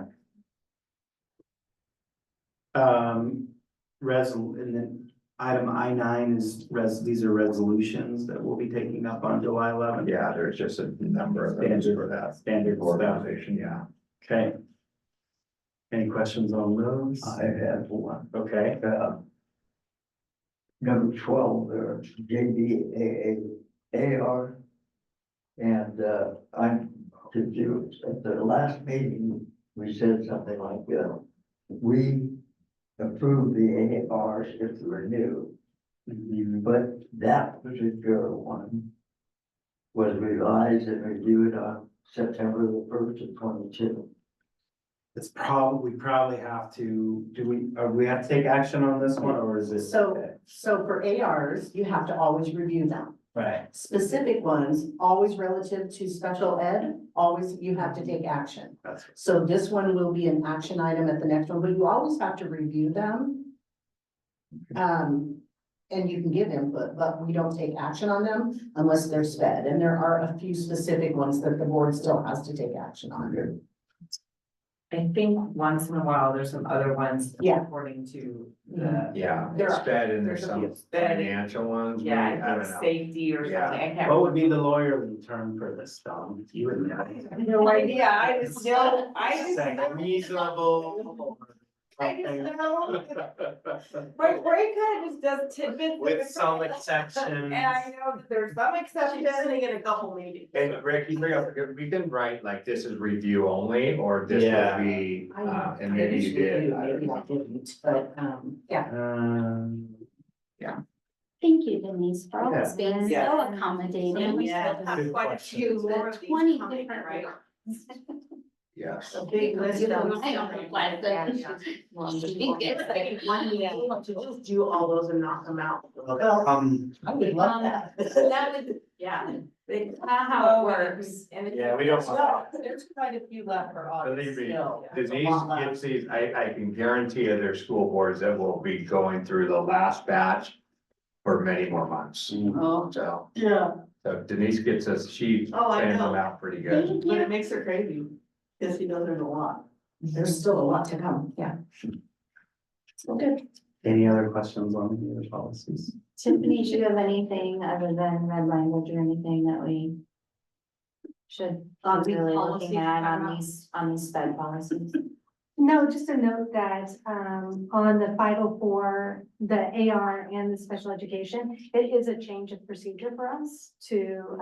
And then item I9 is these are resolutions that we'll be taking up on July 11th. Yeah, there's just a number of things for that Standard stuff. organization, yeah. Okay. Any questions on those? I have one. Okay. Number 12, there, JBAAR. And, did you, at the last meeting, we said something like, we approve the ARs if they're new. But that particular one was revised and reviewed on September the 1st of 22. It's probably, we probably have to, we have to take action on this one, or is it? So for ARs, you have to always review them. Right. Specific ones, always relative to special ed, always you have to take action. That's, So this one will be an action item at the next one, but you always have to review them. And you can give input, but we don't take action on them unless they're sped, and there are a few specific ones that the board still has to take action on. I think once in a while, there's some other ones. Yeah. According to the, Yeah, There it's are- bad and there's there's some a sped- financial ones, maybe, yeah, I I don't think know. safety or Yeah. something, I can't. what would be the lawyerly term for this, Don? You would know. No idea, I just know, It's like reasonable. I just know. My brain kind of just does tidbits. With some exceptions. And I know that there's some exceptions. in a couple meetings. And Rick, you bring up, we can write like this is review only, or this Yeah. will be, and maybe you did. I don't Maybe know. I didn't, but, yeah. Thank you, Denise, for Yeah. always being Yeah. so accommodating. And we Yeah. still have Good quite a question. few more of these 20 coming, different right? Yes. A big list of. I don't request that. To just do all those and knock them out. Um, I would love that. That would, yeah, that's not how it works. yeah, we don't. No, there's quite a few left for August Believe me, still. There's a Denise lot left. gets these, I can guarantee you there's school boards that will be going through the last batch for many more months. Oh, So, yeah, so Denise gets us, she Oh, I plans know. them out pretty good. Thank but you. it makes her crazy, because you know there's a lot. There's still a lot to come, yeah. Okay. Any other questions on the other policies? Tiffany, do you have anything other than red language or anything that we should On be the really policies looking at you're talking on these sped policies? No, just a note that, on the 504, the AR and the special education, it is a change of procedure for us to,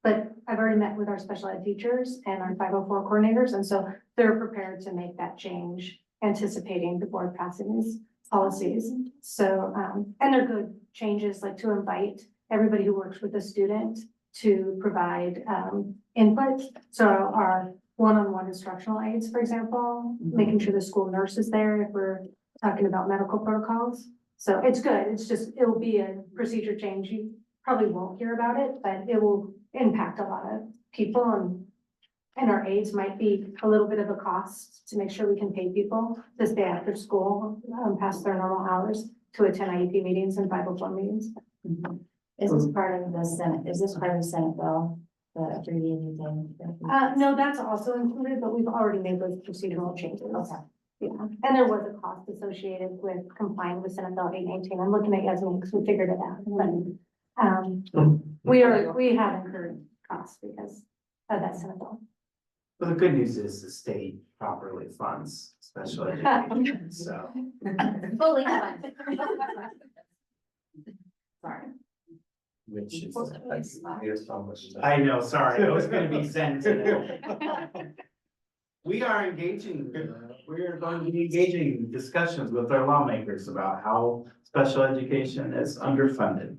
but I've already met with our special ed teachers and our 504 coordinators, and so they're prepared to make that change, anticipating the board passing these policies. So, and they're good changes, like to invite everybody who works with the student to provide, input. So our one-on-one instructional aides, for example, making sure the school nurse is there if we're talking about medical protocols. So it's good. It's just, it'll be a procedure change. You probably won't hear about it, but it will impact a lot of people, and our aides might be a little bit of a cost to make sure we can pay people to stay after school, past their normal hours to attend IEP meetings and 504 meetings. Is this part of the Senate, is this part of the Senate bill, the abbreviated thing? No, that's also included, but we've already made those procedural changes. Okay. Yeah, and there was a cost associated with complying with Senate Bill 819. I'm looking at Yasmin because we figured it out, but, we have incurred costs because of that Senate Bill. Well, the good news is the state properly funds special education, so. Fully funded. Sorry. Which is. It's almost- I know, sorry, I was gonna be sensitive. We are engaging, we are going to be engaging in discussions with our lawmakers about how special education is underfunded.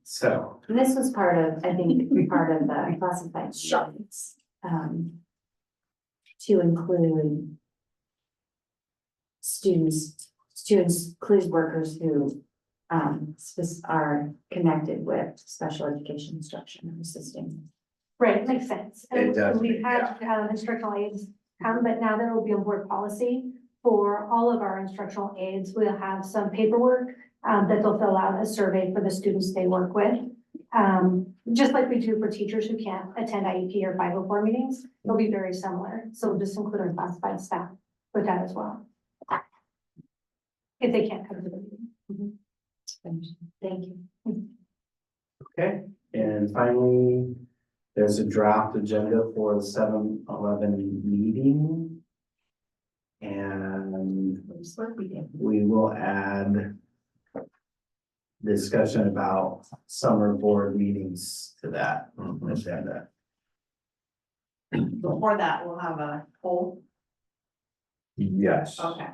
So, And this was part of, I think, part of the classified students, to include students, include workers who, are connected with special education instruction and assisting. Right, makes sense. And It does we've make- had instructional aides come, but now there will be a board policy for all of our instructional aides. We'll have some paperwork that they'll fill out a survey for the students they work with. Just like we do for teachers who can't attend IEP or 504 meetings, it'll be very similar. So we'll just include our classified staff with that as well. If they can't come to the meeting. Thank you. Okay, and finally, there's a draft agenda for the 7-11 meeting. And we will add discussion about summer board meetings to that agenda. Before that, we'll have a poll. Yes. Okay.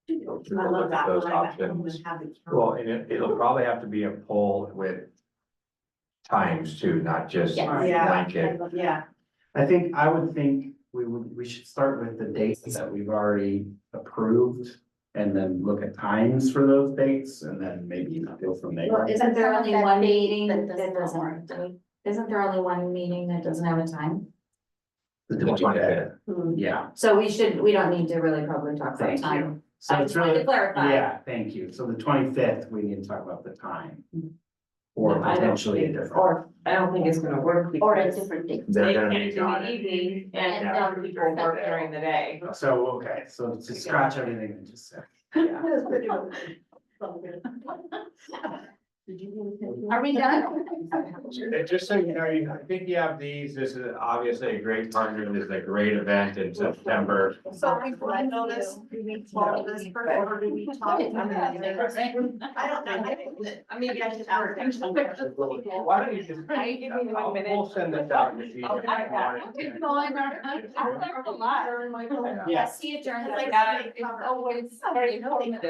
We'll I love look at that. those when I'm at home options. and have the Well, and it'll probably have to be a poll with times too, not just Yes. Yeah. blanket. Yeah, I would think we should start with the dates that we've already approved. And then look at times for those dates and then maybe go from there. Well, isn't there only That one date meeting that that doesn't work. doesn't, isn't there only one meeting that doesn't have a time? The 25th. Yeah, So we don't need to really probably talk about Thank time. so I it's just wanted really, to clarify. yeah, thank you. So the 25th, we need to talk about the time. Or No, I don't potentially a think- different. Or, I don't think it's gonna work Or a because different date. They're they gonna can't be do on the it. evening and Yeah. some people work during the day. So, okay, so to scratch everything I just said. Are we done? And just so you know, I think you have these, this is obviously a great partner, this is a great event in September. so we plan on this, do we follow this first, or do we talk? I don't know, maybe I should ask. Why don't you just, we'll send this out in the future. Okay, I got it. Keep going, I learned a lot. Yeah. See you during the. Like, It's always very important.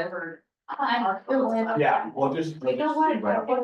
Yeah, we'll just. You know what?